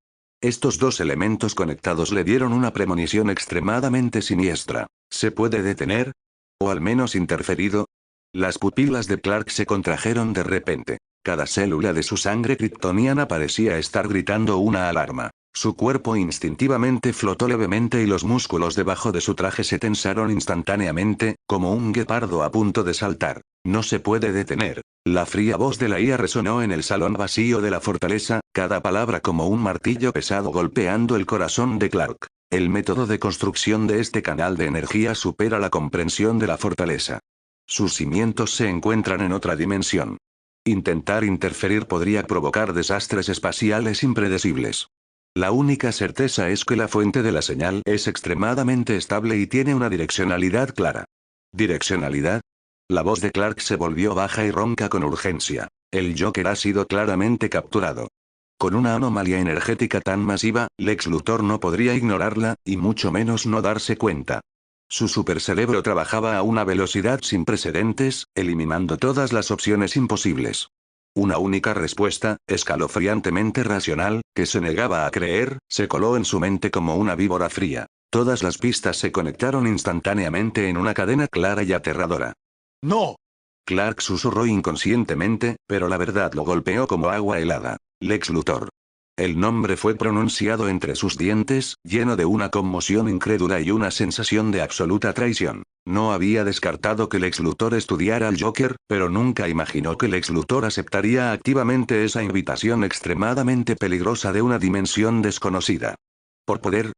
Estos dos elementos conectados le dieron una premonición extremadamente siniestra. ¿Se puede detener? ¿O al menos interferido? Las pupilas de Clark se contrajeron de repente. Cada célula de su sangre kryptoniana parecía estar gritando una alarma. Su cuerpo instintivamente flotó levemente y los músculos debajo de su traje se tensaron instantáneamente, como un guepardo a punto de saltar. No se puede detener. La fría voz de la IA resonó en el salón vacío de la fortaleza, cada palabra como un martillo pesado golpeando el corazón de Clark. El método de construcción de este canal de energía supera la comprensión de la fortaleza. Sus cimientos se encuentran en otra dimensión. Intentar interferir podría provocar desastres espaciales impredecibles. La única certeza es que la fuente de la señal es extremadamente estable y tiene una direccionalidad clara. ¿Direccionalidad? La voz de Clark se volvió baja y ronca con urgencia. El Joker ha sido claramente capturado. Con una anomalía energética tan masiva, Lex Luthor no podría ignorarla, y mucho menos no darse cuenta. Su supercerebro trabajaba a una velocidad sin precedentes, eliminando todas las opciones imposibles. Una única respuesta, escalofriantemente racional, que se negaba a creer, se coló en su mente como una víbora fría. Todas las pistas se conectaron instantáneamente en una cadena clara y aterradora. ¡No! Clark susurró inconscientemente, pero la verdad lo golpeó como agua helada. Lex Luthor. El nombre fue pronunciado entre sus dientes, lleno de una conmoción incrédula y una sensación de absoluta traición. No había descartado que Lex Luthor estudiara al Joker, pero nunca imaginó que Lex Luthor aceptaría activamente esa invitación extremadamente peligrosa de una dimensión desconocida. ¿Por poder?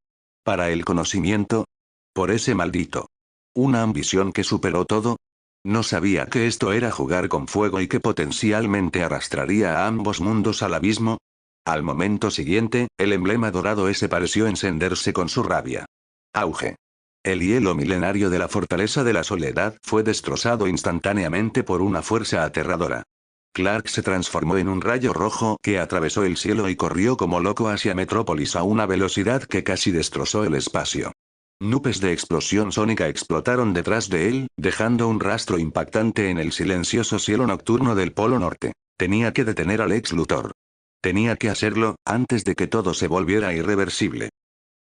¿Para el conocimiento? ¿Por ese maldito? ¿Una ambición que superó todo? No sabía que esto era jugar con fuego y que potencialmente arrastraría a ambos mundos al abismo. Al momento siguiente, el emblema dorado ese pareció encenderse con su rabia. Auge. El hielo milenario de la fortaleza de la soledad fue destrozado instantáneamente por una fuerza aterradora. Clark se transformó en un rayo rojo que atravesó el cielo y corrió como loco hacia Metrópolis a una velocidad que casi destrozó el espacio. Nubes de explosión sónica explotaron detrás de él, dejando un rastro impactante en el silencioso cielo nocturno del Polo Norte. Tenía que detener a Lex Luthor. Tenía que hacerlo, antes de que todo se volviera irreversible.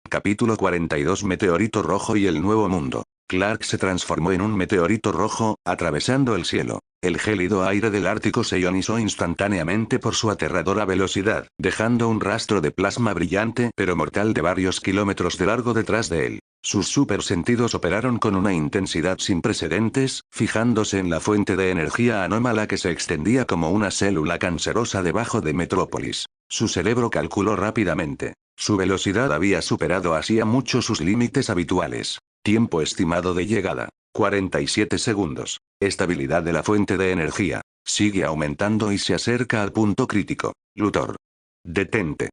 Capítulo 42 Meteorito rojo y el nuevo mundo. Clark se transformó en un meteorito rojo, atravesando el cielo. El gélido aire del Ártico se ionizó instantáneamente por su aterradora velocidad, dejando un rastro de plasma brillante pero mortal de varios kilómetros de largo detrás de él. Sus supersentidos operaron con una intensidad sin precedentes, fijándose en la fuente de energía anómala que se extendía como una célula cancerosa debajo de Metrópolis. Su cerebro calculó rápidamente. Su velocidad había superado hacía mucho sus límites habituales. Tiempo estimado de llegada. 47 segundos. Estabilidad de la fuente de energía. Sigue aumentando y se acerca al punto crítico. Luthor. Detente.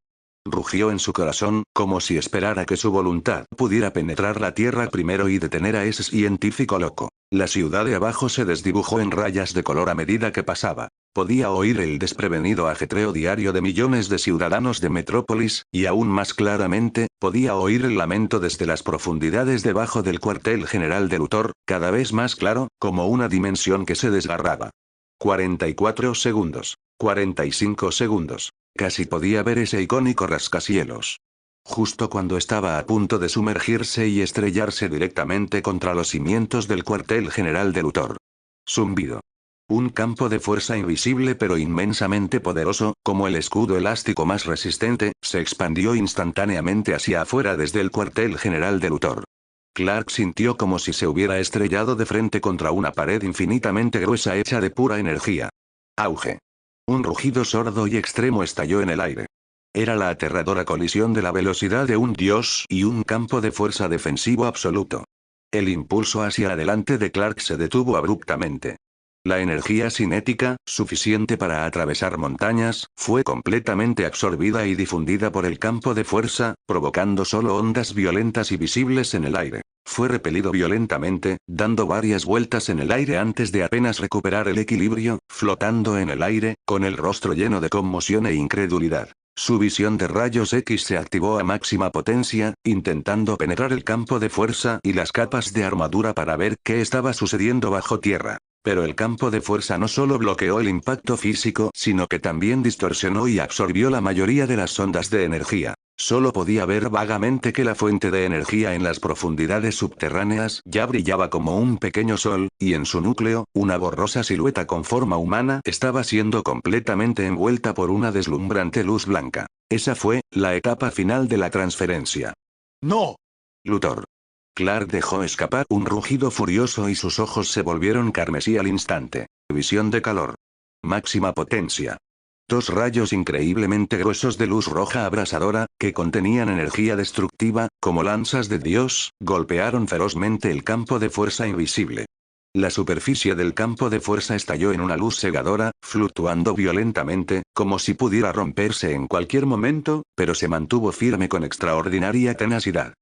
Rugió en su corazón, como si esperara que su voluntad pudiera penetrar la tierra primero y detener a ese científico loco. La ciudad de abajo se desdibujó en rayas de color a medida que pasaba. Podía oír el desprevenido ajetreo diario de millones de ciudadanos de Metrópolis, y aún más claramente, podía oír el lamento desde las profundidades debajo del cuartel general de Luthor, cada vez más claro, como una dimensión que se desgarraba. 44 segundos. 45 segundos. Casi podía ver ese icónico rascacielos. Justo cuando estaba a punto de sumergirse y estrellarse directamente contra los cimientos del cuartel general de Luthor. Zumbido. Un campo de fuerza invisible pero inmensamente poderoso, como el escudo elástico más resistente, se expandió instantáneamente hacia afuera desde el cuartel general de Luthor. Clark sintió como si se hubiera estrellado de frente contra una pared infinitamente gruesa hecha de pura energía. Auge. Un rugido sordo y extremo estalló en el aire. Era la aterradora colisión de la velocidad de un dios y un campo de fuerza defensivo absoluto. El impulso hacia adelante de Clark se detuvo abruptamente. La energía cinética, suficiente para atravesar montañas, fue completamente absorbida y difundida por el campo de fuerza, provocando solo ondas violentas y visibles en el aire. Fue repelido violentamente, dando varias vueltas en el aire antes de apenas recuperar el equilibrio, flotando en el aire, con el rostro lleno de conmoción e incredulidad. Su visión de rayos X se activó a máxima potencia, intentando penetrar el campo de fuerza y las capas de armadura para ver qué estaba sucediendo bajo tierra. Pero el campo de fuerza no solo bloqueó el impacto físico, sino que también distorsionó y absorbió la mayoría de las ondas de energía. Solo podía ver vagamente que la fuente de energía en las profundidades subterráneas ya brillaba como un pequeño sol, y en su núcleo, una borrosa silueta con forma humana estaba siendo completamente envuelta por una deslumbrante luz blanca. Esa fue la etapa final de la transferencia. ¡No! Luthor. Clark dejó escapar un rugido furioso y sus ojos se volvieron carmesí al instante. Visión de calor. Máxima potencia. Dos rayos increíblemente gruesos de luz roja abrasadora, que contenían energía destructiva, como lanzas de Dios, golpearon ferozmente el campo de fuerza invisible. La superficie del campo de fuerza estalló en una luz cegadora, fluctuando violentamente, como si pudiera romperse en cualquier momento, pero se mantuvo firme con extraordinaria tenacidad.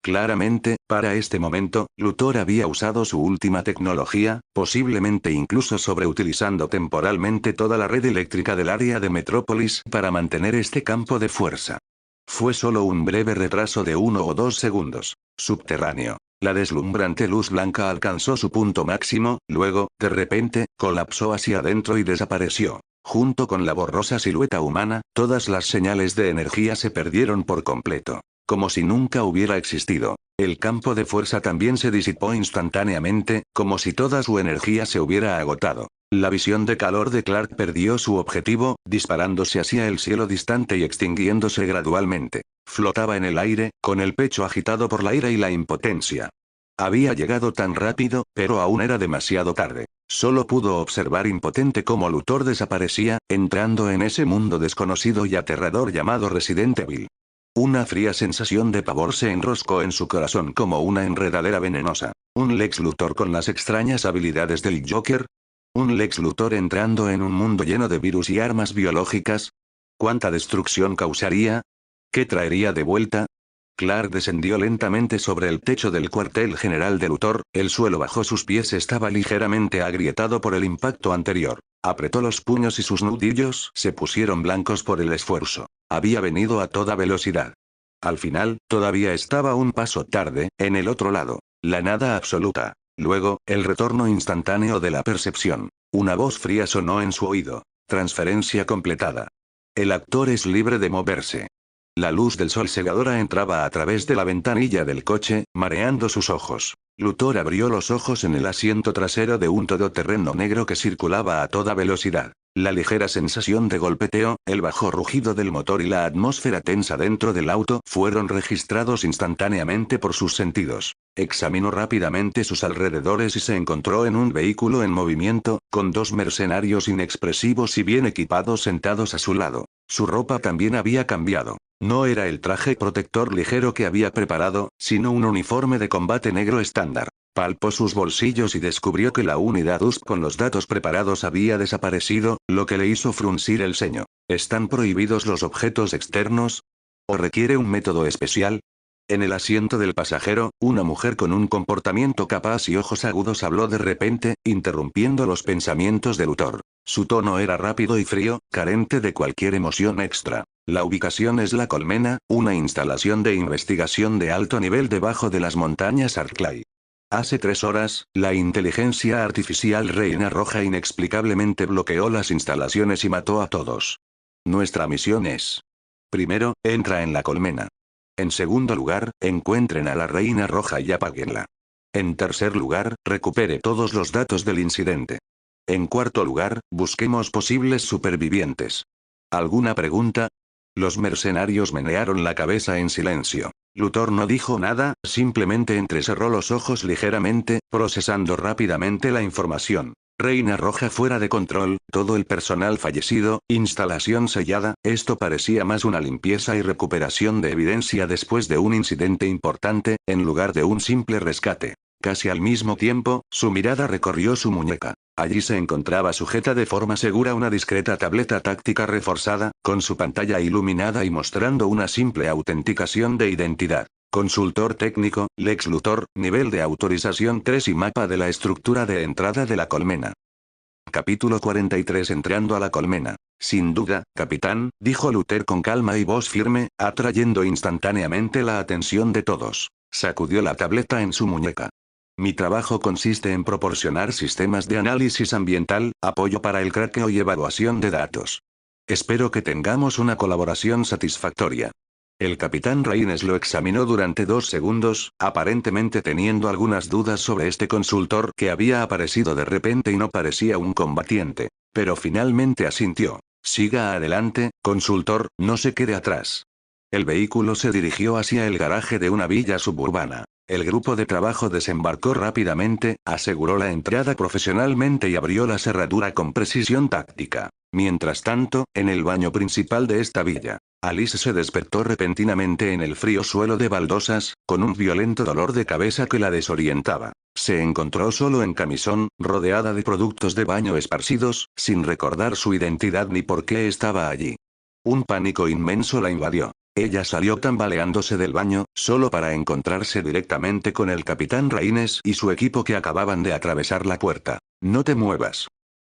Claramente, para este momento, Luthor había usado su última tecnología, posiblemente incluso sobreutilizando temporalmente toda la red eléctrica del área de Metrópolis para mantener este campo de fuerza. Fue solo un breve retraso de 1 o 2 segundos. Subterráneo. La deslumbrante luz blanca alcanzó su punto máximo, luego, de repente, colapsó hacia adentro y desapareció. Junto con la borrosa silueta humana, todas las señales de energía se perdieron por completo. Como si nunca hubiera existido. El campo de fuerza también se disipó instantáneamente, como si toda su energía se hubiera agotado. La visión de calor de Clark perdió su objetivo, disparándose hacia el cielo distante y extinguiéndose gradualmente. Flotaba en el aire, con el pecho agitado por la ira y la impotencia. Había llegado tan rápido, pero aún era demasiado tarde. Solo pudo observar impotente cómo Luthor desaparecía, entrando en ese mundo desconocido y aterrador llamado Resident Evil. Una fría sensación de pavor se enroscó en su corazón como una enredadera venenosa. ¿Un Lex Luthor con las extrañas habilidades del Joker? ¿Un Lex Luthor entrando en un mundo lleno de virus y armas biológicas? ¿Cuánta destrucción causaría? ¿Qué traería de vuelta? Clark descendió lentamente sobre el techo del cuartel general de Luthor, el suelo bajo sus pies estaba ligeramente agrietado por el impacto anterior. Apretó los puños y sus nudillos se pusieron blancos por el esfuerzo. Había venido a toda velocidad. Al final, todavía estaba un paso tarde, en el otro lado. La nada absoluta. Luego, el retorno instantáneo de la percepción. Una voz fría sonó en su oído. Transferencia completada. El actor es libre de moverse. La luz del sol cegadora entraba a través de la ventanilla del coche, mareando sus ojos. Luthor abrió los ojos en el asiento trasero de un todoterreno negro que circulaba a toda velocidad. La ligera sensación de golpeteo, el bajo rugido del motor y la atmósfera tensa dentro del auto fueron registrados instantáneamente por sus sentidos. Examinó rápidamente sus alrededores y se encontró en un vehículo en movimiento, con dos mercenarios inexpresivos y bien equipados sentados a su lado. Su ropa también había cambiado. No era el traje protector ligero que había preparado, sino un uniforme de combate negro estándar. Palpó sus bolsillos y descubrió que la unidad USP con los datos preparados había desaparecido, lo que le hizo fruncir el ceño. ¿Están prohibidos los objetos externos? ¿O requiere un método especial? En el asiento del pasajero, una mujer con un comportamiento capaz y ojos agudos habló de repente, interrumpiendo los pensamientos de Luthor. Su tono era rápido y frío, carente de cualquier emoción extra. La ubicación es la Colmena, una instalación de investigación de alto nivel debajo de las montañas Arklay. Hace 3 horas, la inteligencia artificial Reina Roja inexplicablemente bloqueó las instalaciones y mató a todos. Nuestra misión es: primero, entra en la colmena. En segundo lugar, encuentren a la Reina Roja y apáguenla. En tercer lugar, recupere todos los datos del incidente. En cuarto lugar, busquemos posibles supervivientes. ¿Alguna pregunta? Los mercenarios menearon la cabeza en silencio. Luthor no dijo nada, simplemente entrecerró los ojos ligeramente, procesando rápidamente la información. Reina Roja fuera de control, todo el personal fallecido, instalación sellada, esto parecía más una limpieza y recuperación de evidencia después de un incidente importante, en lugar de un simple rescate. Casi al mismo tiempo, su mirada recorrió su muñeca. Allí se encontraba sujeta de forma segura una discreta tableta táctica reforzada, con su pantalla iluminada y mostrando una simple autenticación de identidad. Consultor técnico, Lex Luthor, nivel de autorización 3 y mapa de la estructura de entrada de la colmena. Capítulo 43. Entrando a la colmena. Sin duda, capitán, dijo Luthor con calma y voz firme, atrayendo instantáneamente la atención de todos. Sacudió la tableta en su muñeca. Mi trabajo consiste en proporcionar sistemas de análisis ambiental, apoyo para el craqueo y evaluación de datos. Espero que tengamos una colaboración satisfactoria. El capitán Raines lo examinó durante 2 segundos, aparentemente teniendo algunas dudas sobre este consultor que había aparecido de repente y no parecía un combatiente. Pero finalmente asintió. Siga adelante, consultor, no se quede atrás. El vehículo se dirigió hacia el garaje de una villa suburbana. El grupo de trabajo desembarcó rápidamente, aseguró la entrada profesionalmente y abrió la cerradura con precisión táctica. Mientras tanto, en el baño principal de esta villa, Alice se despertó repentinamente en el frío suelo de baldosas, con un violento dolor de cabeza que la desorientaba. Se encontró solo en camisón, rodeada de productos de baño esparcidos, sin recordar su identidad ni por qué estaba allí. Un pánico inmenso la invadió. Ella salió tambaleándose del baño, solo para encontrarse directamente con el capitán Raines y su equipo que acababan de atravesar la puerta. No te muevas.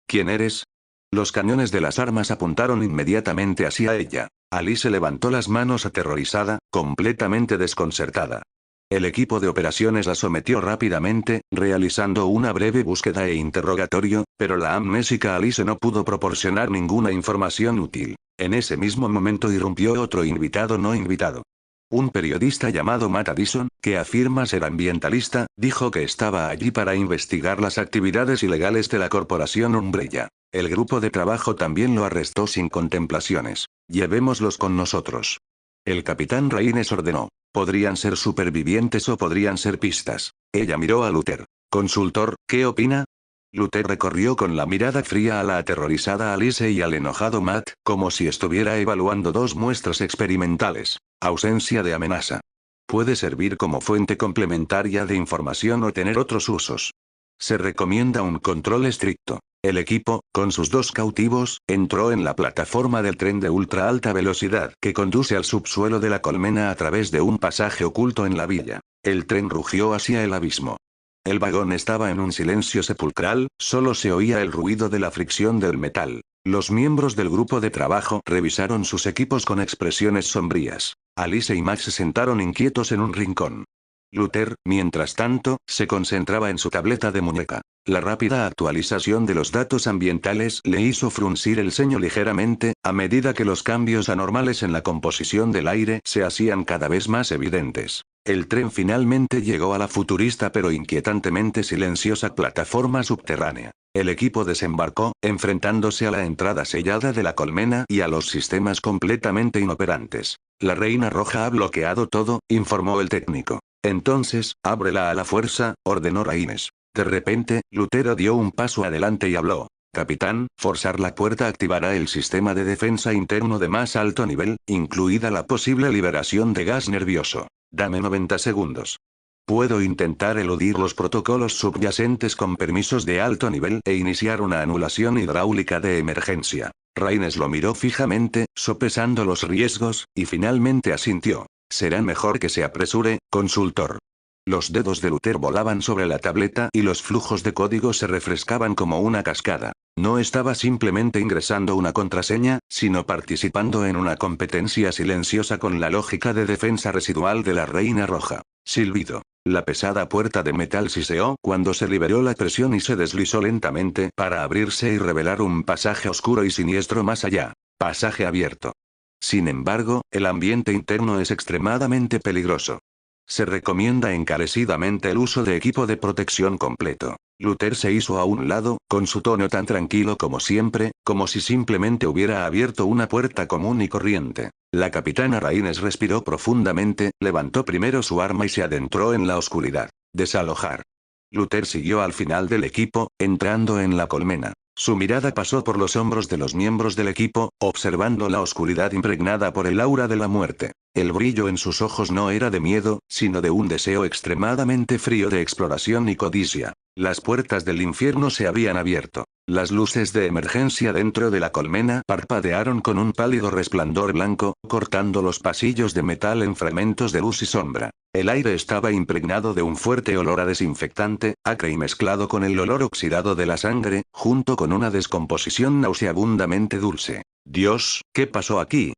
¿Quién eres? Los cañones de las armas apuntaron inmediatamente hacia ella. Alice levantó las manos aterrorizada, completamente desconcertada. El equipo de operaciones la sometió rápidamente, realizando una breve búsqueda e interrogatorio, pero la amnésica Alice no pudo proporcionar ninguna información útil. En ese mismo momento irrumpió otro invitado no invitado. Un periodista llamado Matt Addison, que afirma ser ambientalista, dijo que estaba allí para investigar las actividades ilegales de la corporación Umbrella. El grupo de trabajo también lo arrestó sin contemplaciones. Llevémoslos con nosotros. El capitán Raines ordenó. Podrían ser supervivientes o podrían ser pistas. Ella miró a Luthor. Consultor, ¿qué opina? Luthor recorrió con la mirada fría a la aterrorizada Alice y al enojado Matt, como si estuviera evaluando 2 muestras experimentales. Ausencia de amenaza. Puede servir como fuente complementaria de información o tener otros usos. Se recomienda un control estricto. El equipo, con sus 2 cautivos, entró en la plataforma del tren de ultra alta velocidad que conduce al subsuelo de la colmena a través de un pasaje oculto en la villa. El tren rugió hacia el abismo. El vagón estaba en un silencio sepulcral, solo se oía el ruido de la fricción del metal. Los miembros del grupo de trabajo revisaron sus equipos con expresiones sombrías. Alice y Max se sentaron inquietos en un rincón. Luthor, mientras tanto, se concentraba en su tableta de muñeca. La rápida actualización de los datos ambientales le hizo fruncir el ceño ligeramente, a medida que los cambios anormales en la composición del aire se hacían cada vez más evidentes. El tren finalmente llegó a la futurista pero inquietantemente silenciosa plataforma subterránea. El equipo desembarcó, enfrentándose a la entrada sellada de la colmena y a los sistemas completamente inoperantes. La Reina Roja ha bloqueado todo, informó el técnico. Entonces, ábrela a la fuerza, ordenó Raines. De repente, Luthor dio un paso adelante y habló. Capitán, forzar la puerta activará el sistema de defensa interno de más alto nivel, incluida la posible liberación de gas nervioso. Dame 90 segundos. Puedo intentar eludir los protocolos subyacentes con permisos de alto nivel e iniciar una anulación hidráulica de emergencia. Raines lo miró fijamente, sopesando los riesgos, y finalmente asintió. Será mejor que se apresure, consultor. Los dedos de Luther volaban sobre la tableta y los flujos de código se refrescaban como una cascada. No estaba simplemente ingresando una contraseña, sino participando en una competencia silenciosa con la lógica de defensa residual de la Reina Roja. Silbido. La pesada puerta de metal siseó cuando se liberó la presión y se deslizó lentamente para abrirse y revelar un pasaje oscuro y siniestro más allá. Pasaje abierto. Sin embargo, el ambiente interno es extremadamente peligroso. Se recomienda encarecidamente el uso de equipo de protección completo. Luther se hizo a un lado, con su tono tan tranquilo como siempre, como si simplemente hubiera abierto una puerta común y corriente. La capitana Raines respiró profundamente, levantó primero su arma y se adentró en la oscuridad. Desalojar. Luther siguió al final del equipo, entrando en la colmena. Su mirada pasó por los hombros de los miembros del equipo, observando la oscuridad impregnada por el aura de la muerte. El brillo en sus ojos no era de miedo, sino de un deseo extremadamente frío de exploración y codicia. Las puertas del infierno se habían abierto. Las luces de emergencia dentro de la colmena parpadearon con un pálido resplandor blanco, cortando los pasillos de metal en fragmentos de luz y sombra. El aire estaba impregnado de un fuerte olor a desinfectante, acre y mezclado con el olor oxidado de la sangre, junto con una descomposición nauseabundamente dulce. Dios, ¿qué pasó aquí?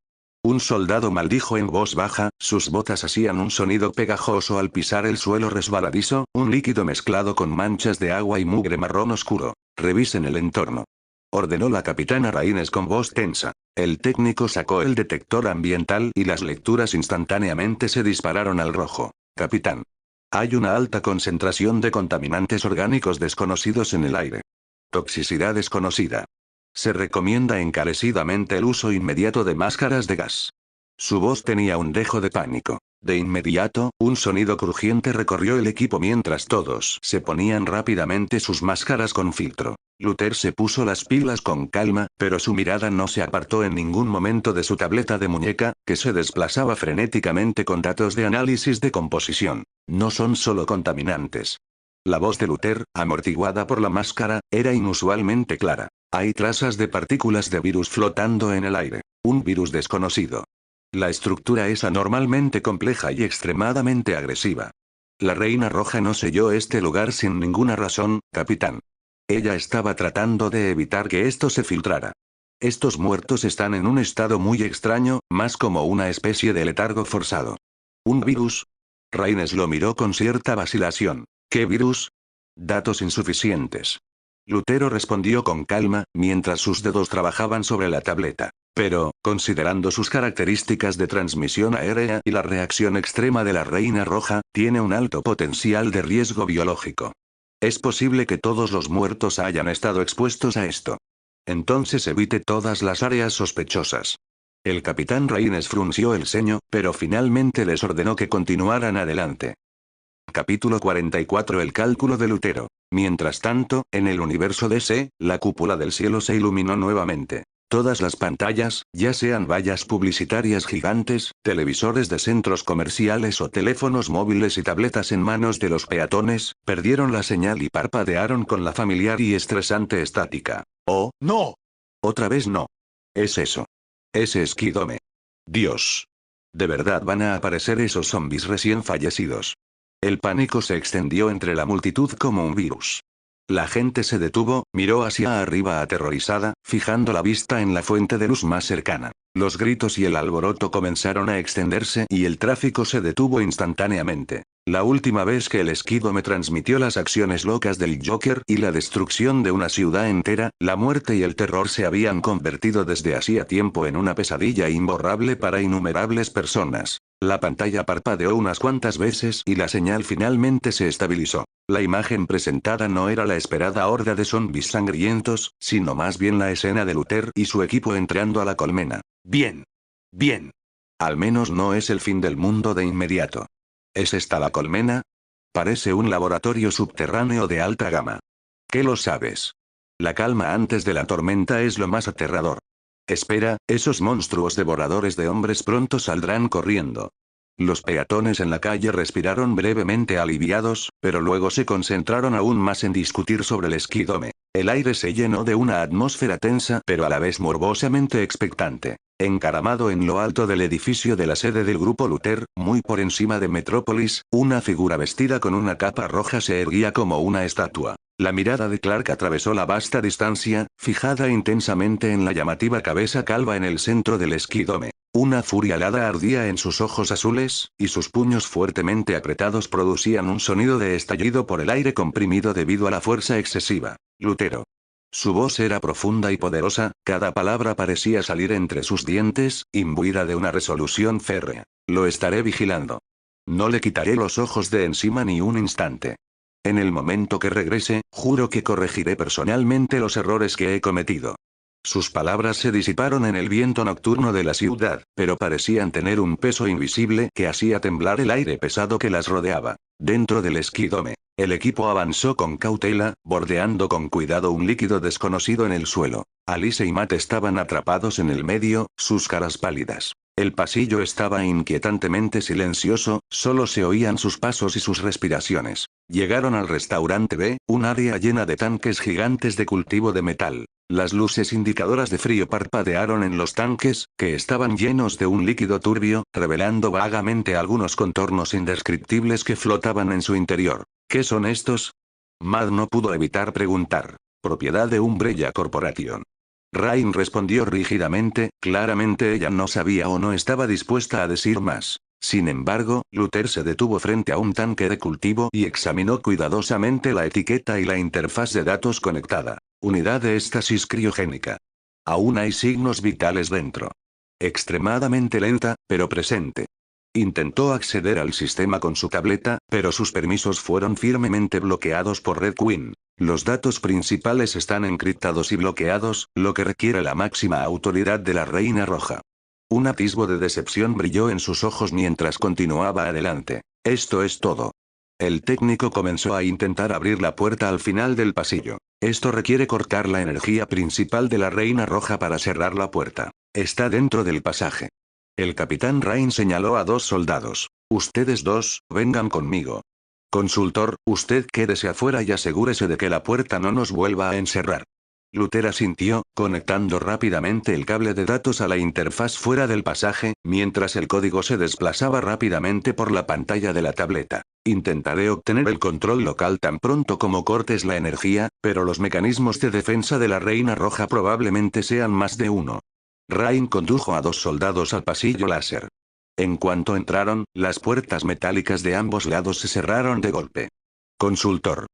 Un soldado maldijo en voz baja, sus botas hacían un sonido pegajoso al pisar el suelo resbaladizo, un líquido mezclado con manchas de agua y mugre marrón oscuro. Revisen el entorno. Ordenó la capitana Raines con voz tensa. El técnico sacó el detector ambiental y las lecturas instantáneamente se dispararon al rojo. Capitán. Hay una alta concentración de contaminantes orgánicos desconocidos en el aire. Toxicidad desconocida. Se recomienda encarecidamente el uso inmediato de máscaras de gas. Su voz tenía un dejo de pánico. De inmediato, un sonido crujiente recorrió el equipo mientras todos se ponían rápidamente sus máscaras con filtro. Luther se puso las pilas con calma, pero su mirada no se apartó en ningún momento de su tableta de muñeca, que se desplazaba frenéticamente con datos de análisis de composición. No son solo contaminantes. La voz de Luther, amortiguada por la máscara, era inusualmente clara. Hay trazas de partículas de virus flotando en el aire. Un virus desconocido. La estructura es anormalmente compleja y extremadamente agresiva. La Reina Roja no selló este lugar sin ninguna razón, capitán. Ella estaba tratando de evitar que esto se filtrara. Estos muertos están en un estado muy extraño, más como una especie de letargo forzado. ¿Un virus? Raines lo miró con cierta vacilación. ¿Qué virus? Datos insuficientes. Lutero respondió con calma, mientras sus dedos trabajaban sobre la tableta. Pero, considerando sus características de transmisión aérea y la reacción extrema de la Reina Roja, tiene un alto potencial de riesgo biológico. Es posible que todos los muertos hayan estado expuestos a esto. Entonces evite todas las áreas sospechosas. El capitán Raines frunció el ceño, pero finalmente les ordenó que continuaran adelante. Capítulo 44. El cálculo de Lutero. Mientras tanto, en el universo DC, la cúpula del cielo se iluminó nuevamente. Todas las pantallas, ya sean vallas publicitarias gigantes, televisores de centros comerciales o teléfonos móviles y tabletas en manos de los peatones, perdieron la señal y parpadearon con la familiar y estresante estática. ¡Oh, no! Otra vez no. Es eso. Ese esquidome. Dios. ¿De verdad van a aparecer esos zombies recién fallecidos? El pánico se extendió entre la multitud como un virus. La gente se detuvo, miró hacia arriba aterrorizada, fijando la vista en la fuente de luz más cercana. Los gritos y el alboroto comenzaron a extenderse y el tráfico se detuvo instantáneamente. La última vez que el esquido me transmitió las acciones locas del Joker y la destrucción de una ciudad entera, la muerte y el terror se habían convertido desde hacía tiempo en una pesadilla imborrable para innumerables personas. La pantalla parpadeó unas cuantas veces y la señal finalmente se estabilizó. La imagen presentada no era la esperada horda de zombies sangrientos, sino más bien la escena de Luther y su equipo entrando a la colmena. Bien. Bien. Al menos no es el fin del mundo de inmediato. ¿Es esta la colmena? Parece un laboratorio subterráneo de alta gama. ¿Qué lo sabes? La calma antes de la tormenta es lo más aterrador. Espera, esos monstruos devoradores de hombres pronto saldrán corriendo. Los peatones en la calle respiraron brevemente aliviados, pero luego se concentraron aún más en discutir sobre el esquidome. El aire se llenó de una atmósfera tensa pero a la vez morbosamente expectante. Encaramado en lo alto del edificio de la sede del grupo Luther, muy por encima de Metrópolis, una figura vestida con una capa roja se erguía como una estatua. La mirada de Clark atravesó la vasta distancia, fijada intensamente en la llamativa cabeza calva en el centro del esquidome. Una furia alada ardía en sus ojos azules, y sus puños fuertemente apretados producían un sonido de estallido por el aire comprimido debido a la fuerza excesiva. Lutero. Su voz era profunda y poderosa, cada palabra parecía salir entre sus dientes, imbuida de una resolución férrea. Lo estaré vigilando. No le quitaré los ojos de encima ni un instante. En el momento que regrese, juro que corregiré personalmente los errores que he cometido. Sus palabras se disiparon en el viento nocturno de la ciudad, pero parecían tener un peso invisible que hacía temblar el aire pesado que las rodeaba. Dentro del esquidome, el equipo avanzó con cautela, bordeando con cuidado un líquido desconocido en el suelo. Alice y Matt estaban atrapados en el medio, sus caras pálidas. El pasillo estaba inquietantemente silencioso, solo se oían sus pasos y sus respiraciones. Llegaron al restaurante B, un área llena de tanques gigantes de cultivo de metal. Las luces indicadoras de frío parpadearon en los tanques, que estaban llenos de un líquido turbio, revelando vagamente algunos contornos indescriptibles que flotaban en su interior. ¿Qué son estos? Matt no pudo evitar preguntar. Propiedad de Umbrella Corporation. Rain respondió rígidamente, claramente ella no sabía o no estaba dispuesta a decir más. Sin embargo, Luther se detuvo frente a un tanque de cultivo y examinó cuidadosamente la etiqueta y la interfaz de datos conectada. Unidad de estasis criogénica. Aún hay signos vitales dentro. Extremadamente lenta, pero presente. Intentó acceder al sistema con su tableta, pero sus permisos fueron firmemente bloqueados por Red Queen. Los datos principales están encriptados y bloqueados, lo que requiere la máxima autoridad de la Reina Roja. Un atisbo de decepción brilló en sus ojos mientras continuaba adelante. Esto es todo. El técnico comenzó a intentar abrir la puerta al final del pasillo. Esto requiere cortar la energía principal de la Reina Roja para cerrar la puerta. Está dentro del pasaje. El capitán Rain señaló a dos soldados. Ustedes dos, vengan conmigo. Consultor, usted quédese afuera y asegúrese de que la puerta no nos vuelva a encerrar. Luther asintió, conectando rápidamente el cable de datos a la interfaz fuera del pasaje, mientras el código se desplazaba rápidamente por la pantalla de la tableta. Intentaré obtener el control local tan pronto como cortes la energía, pero los mecanismos de defensa de la Reina Roja probablemente sean más de uno. Rain condujo a dos soldados al pasillo láser. En cuanto entraron, las puertas metálicas de ambos lados se cerraron de golpe. Consultor.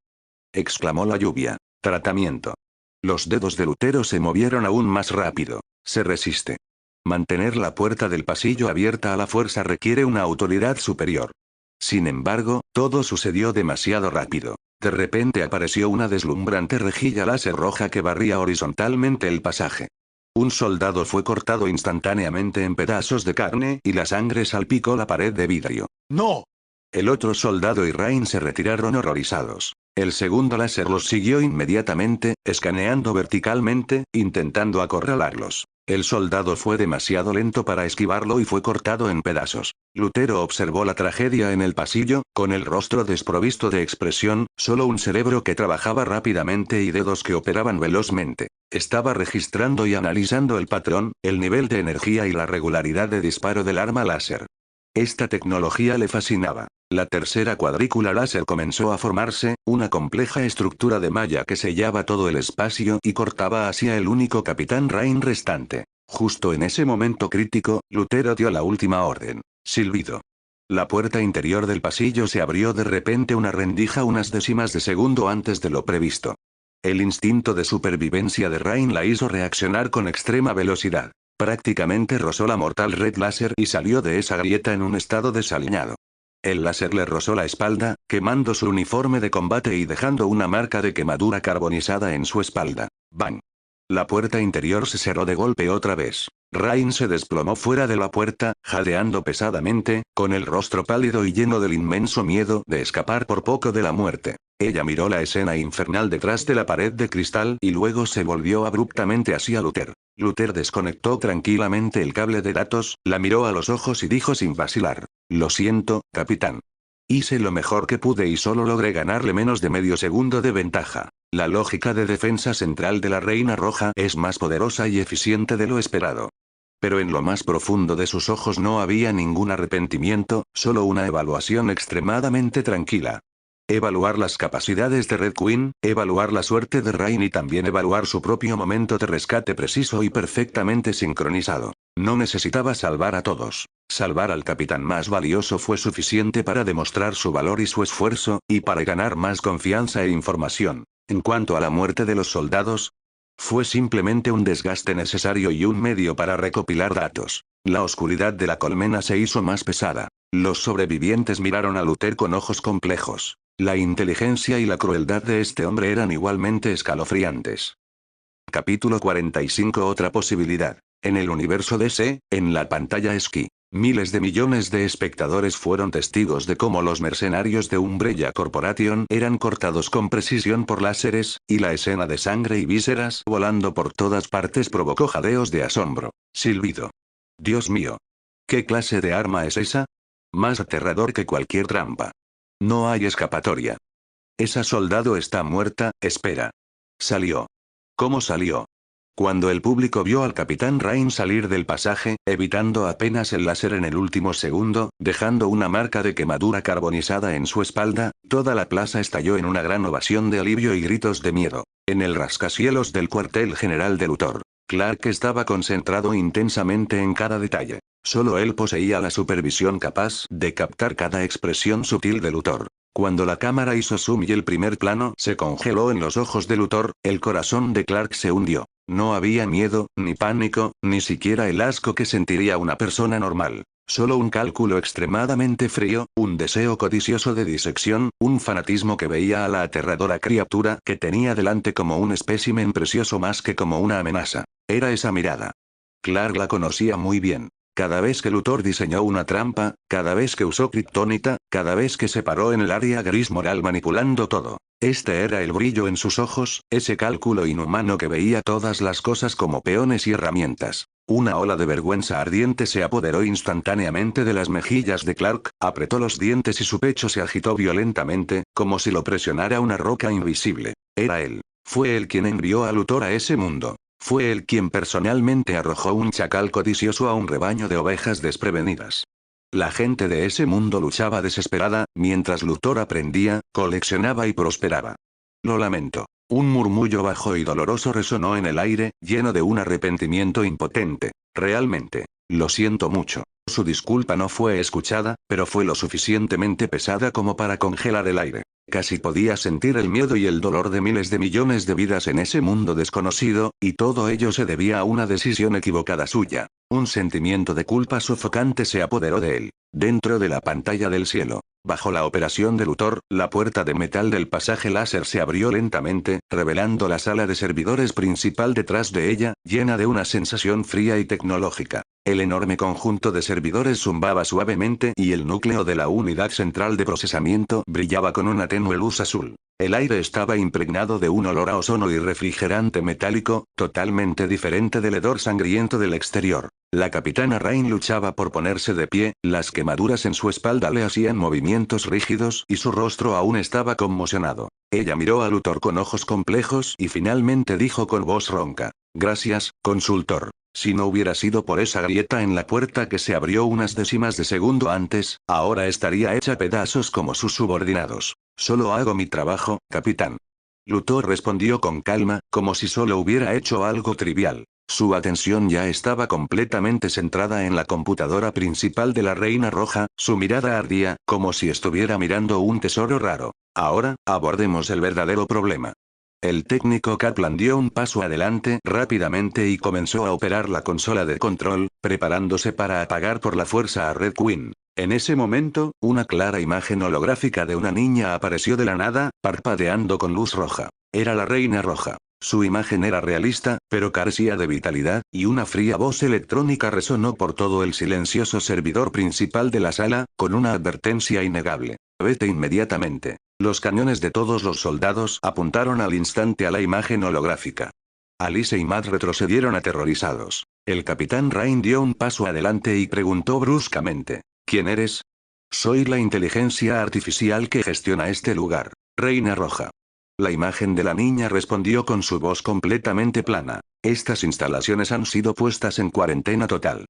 Exclamó la lluvia. Tratamiento. Los dedos de Lutero se movieron aún más rápido. Se resiste. Mantener la puerta del pasillo abierta a la fuerza requiere una autoridad superior. Sin embargo, todo sucedió demasiado rápido. De repente apareció una deslumbrante rejilla láser roja que barría horizontalmente el pasaje. Un soldado fue cortado instantáneamente en pedazos de carne y la sangre salpicó la pared de vidrio. ¡No! El otro soldado y Rain se retiraron horrorizados. El segundo láser los siguió inmediatamente, escaneando verticalmente, intentando acorralarlos. El soldado fue demasiado lento para esquivarlo y fue cortado en pedazos. Lutero observó la tragedia en el pasillo, con el rostro desprovisto de expresión, solo un cerebro que trabajaba rápidamente y dedos que operaban velozmente. Estaba registrando y analizando el patrón, el nivel de energía y la regularidad de disparo del arma láser. Esta tecnología le fascinaba. La tercera cuadrícula láser comenzó a formarse, una compleja estructura de malla que sellaba todo el espacio y cortaba hacia el único capitán Rain restante. Justo en ese momento crítico, Lutero dio la última orden. Silbido. La puerta interior del pasillo se abrió de repente una rendija unas décimas de segundo antes de lo previsto. El instinto de supervivencia de Rain la hizo reaccionar con extrema velocidad. Prácticamente rozó la mortal red láser y salió de esa grieta en un estado desaliñado. El láser le rozó la espalda, quemando su uniforme de combate y dejando una marca de quemadura carbonizada en su espalda. ¡Bang! La puerta interior se cerró de golpe otra vez. Rain se desplomó fuera de la puerta, jadeando pesadamente, con el rostro pálido y lleno del inmenso miedo de escapar por poco de la muerte. Ella miró la escena infernal detrás de la pared de cristal y luego se volvió abruptamente hacia Luther. Luther desconectó tranquilamente el cable de datos, la miró a los ojos y dijo sin vacilar: «Lo siento, capitán. Hice lo mejor que pude y solo logré ganarle menos de medio segundo de ventaja. La lógica de defensa central de la Reina Roja es más poderosa y eficiente de lo esperado». Pero en lo más profundo de sus ojos no había ningún arrepentimiento, solo una evaluación extremadamente tranquila. Evaluar las capacidades de Red Queen, evaluar la suerte de Rain y también evaluar su propio momento de rescate preciso y perfectamente sincronizado. No necesitaba salvar a todos. Salvar al capitán más valioso fue suficiente para demostrar su valor y su esfuerzo, y para ganar más confianza e información. En cuanto a la muerte de los soldados, fue simplemente un desgaste necesario y un medio para recopilar datos. La oscuridad de la colmena se hizo más pesada. Los sobrevivientes miraron a Luther con ojos complejos. La inteligencia y la crueldad de este hombre eran igualmente escalofriantes. Capítulo 45. Otra posibilidad. En el universo DC, en la pantalla esquí, miles de millones de espectadores fueron testigos de cómo los mercenarios de Umbrella Corporation eran cortados con precisión por láseres, y la escena de sangre y vísceras volando por todas partes provocó jadeos de asombro. Silbido. Dios mío. ¿Qué clase de arma es esa? Más aterrador que cualquier trampa. No hay escapatoria. Esa soldado está muerta, espera. Salió. ¿Cómo salió? Cuando el público vio al capitán Rain salir del pasaje, evitando apenas el láser en el último segundo, dejando una marca de quemadura carbonizada en su espalda, toda la plaza estalló en una gran ovación de alivio y gritos de miedo. En el rascacielos del cuartel general de Luthor, Clark estaba concentrado intensamente en cada detalle. Solo él poseía la supervisión capaz de captar cada expresión sutil de Luthor. Cuando la cámara hizo zoom y el primer plano se congeló en los ojos de Luthor, el corazón de Clark se hundió. No había miedo, ni pánico, ni siquiera el asco que sentiría una persona normal. Solo un cálculo extremadamente frío, un deseo codicioso de disección, un fanatismo que veía a la aterradora criatura que tenía delante como un espécimen precioso más que como una amenaza. Era esa mirada. Clark la conocía muy bien. Cada vez que Luthor diseñó una trampa, cada vez que usó kriptonita, cada vez que se paró en el área gris moral manipulando todo. Este era el brillo en sus ojos, ese cálculo inhumano que veía todas las cosas como peones y herramientas. Una ola de vergüenza ardiente se apoderó instantáneamente de las mejillas de Clark, apretó los dientes y su pecho se agitó violentamente, como si lo presionara una roca invisible. Era él. Fue él quien envió a Luthor a ese mundo. Fue él quien personalmente arrojó un chacal codicioso a un rebaño de ovejas desprevenidas. La gente de ese mundo luchaba desesperada, mientras Luthor aprendía, coleccionaba y prosperaba. Lo lamento. Un murmullo bajo y doloroso resonó en el aire, lleno de un arrepentimiento impotente. Realmente. Lo siento mucho. Su disculpa no fue escuchada, pero fue lo suficientemente pesada como para congelar el aire. Casi podía sentir el miedo y el dolor de miles de millones de vidas en ese mundo desconocido, y todo ello se debía a una decisión equivocada suya. Un sentimiento de culpa sofocante se apoderó de él. Dentro de la pantalla del cielo, bajo la operación de Luthor, la puerta de metal del pasaje láser se abrió lentamente, revelando la sala de servidores principal detrás de ella, llena de una sensación fría y tecnológica. El enorme conjunto de servidores zumbaba suavemente y el núcleo de la unidad central de procesamiento brillaba con una tenue luz azul. El aire estaba impregnado de un olor a ozono y refrigerante metálico, totalmente diferente del hedor sangriento del exterior. La capitana Rain luchaba por ponerse de pie, las quemaduras en su espalda le hacían movimientos rígidos y su rostro aún estaba conmocionado. Ella miró a Luthor con ojos complejos y finalmente dijo con voz ronca: «Gracias, consultor. Si no hubiera sido por esa grieta en la puerta que se abrió unas décimas de segundo antes, ahora estaría hecha pedazos como sus subordinados. Solo hago mi trabajo, capitán». Luthor respondió con calma, como si solo hubiera hecho algo trivial. Su atención ya estaba completamente centrada en la computadora principal de la Reina Roja, su mirada ardía, como si estuviera mirando un tesoro raro. Ahora, abordemos el verdadero problema. El técnico Kaplan dio un paso adelante rápidamente y comenzó a operar la consola de control, preparándose para apagar por la fuerza a Red Queen. En ese momento, una clara imagen holográfica de una niña apareció de la nada, parpadeando con luz roja. Era la Reina Roja. Su imagen era realista, pero carecía de vitalidad, y una fría voz electrónica resonó por todo el silencioso servidor principal de la sala, con una advertencia innegable. Vete inmediatamente. Los cañones de todos los soldados apuntaron al instante a la imagen holográfica. Alice y Matt retrocedieron aterrorizados. El capitán Rain dio un paso adelante y preguntó bruscamente: ¿Quién eres? Soy la inteligencia artificial que gestiona este lugar. Reina Roja. La imagen de la niña respondió con su voz completamente plana. Estas instalaciones han sido puestas en cuarentena total.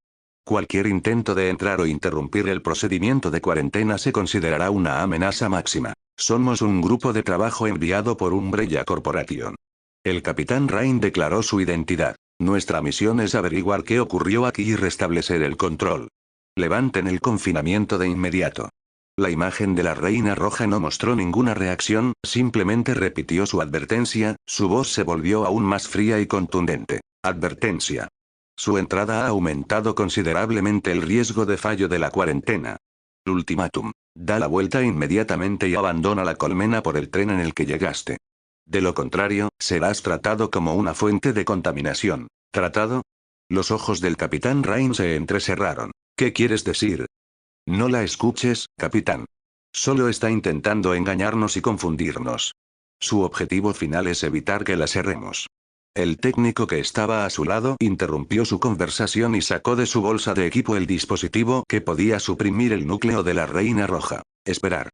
Cualquier intento de entrar o interrumpir el procedimiento de cuarentena se considerará una amenaza máxima. Somos un grupo de trabajo enviado por Umbrella Corporation. El capitán Rain declaró su identidad. Nuestra misión es averiguar qué ocurrió aquí y restablecer el control. Levanten el confinamiento de inmediato. La imagen de la Reina Roja no mostró ninguna reacción, simplemente repitió su advertencia, su voz se volvió aún más fría y contundente. Advertencia. Su entrada ha aumentado considerablemente el riesgo de fallo de la cuarentena. Ultimátum. Da la vuelta inmediatamente y abandona la colmena por el tren en el que llegaste. De lo contrario, serás tratado como una fuente de contaminación. ¿Tratado? Los ojos del capitán Rain se entrecerraron. ¿Qué quieres decir? No la escuches, capitán. Solo está intentando engañarnos y confundirnos. Su objetivo final es evitar que la cerremos. El técnico que estaba a su lado interrumpió su conversación y sacó de su bolsa de equipo el dispositivo que podía suprimir el núcleo de la Reina Roja. Esperar.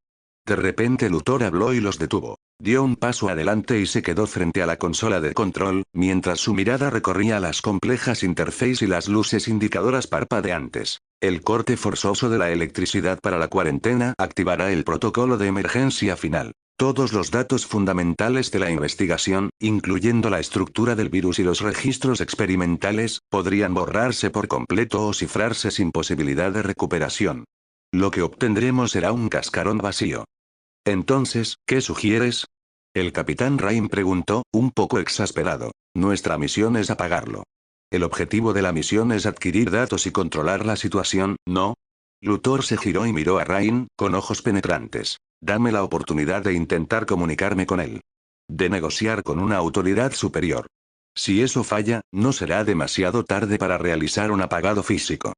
De repente Luthor habló y los detuvo. Dio un paso adelante y se quedó frente a la consola de control, mientras su mirada recorría las complejas interfaces y las luces indicadoras parpadeantes. El corte forzoso de la electricidad para la cuarentena activará el protocolo de emergencia final. Todos los datos fundamentales de la investigación, incluyendo la estructura del virus y los registros experimentales, podrían borrarse por completo o cifrarse sin posibilidad de recuperación. Lo que obtendremos será un cascarón vacío. Entonces, ¿qué sugieres? El capitán Rain preguntó, un poco exasperado. Nuestra misión es apagarlo. El objetivo de la misión es adquirir datos y controlar la situación, ¿no? Luthor se giró y miró a Rain, con ojos penetrantes. Dame la oportunidad de intentar comunicarme con él. De negociar con una autoridad superior. Si eso falla, no será demasiado tarde para realizar un apagado físico.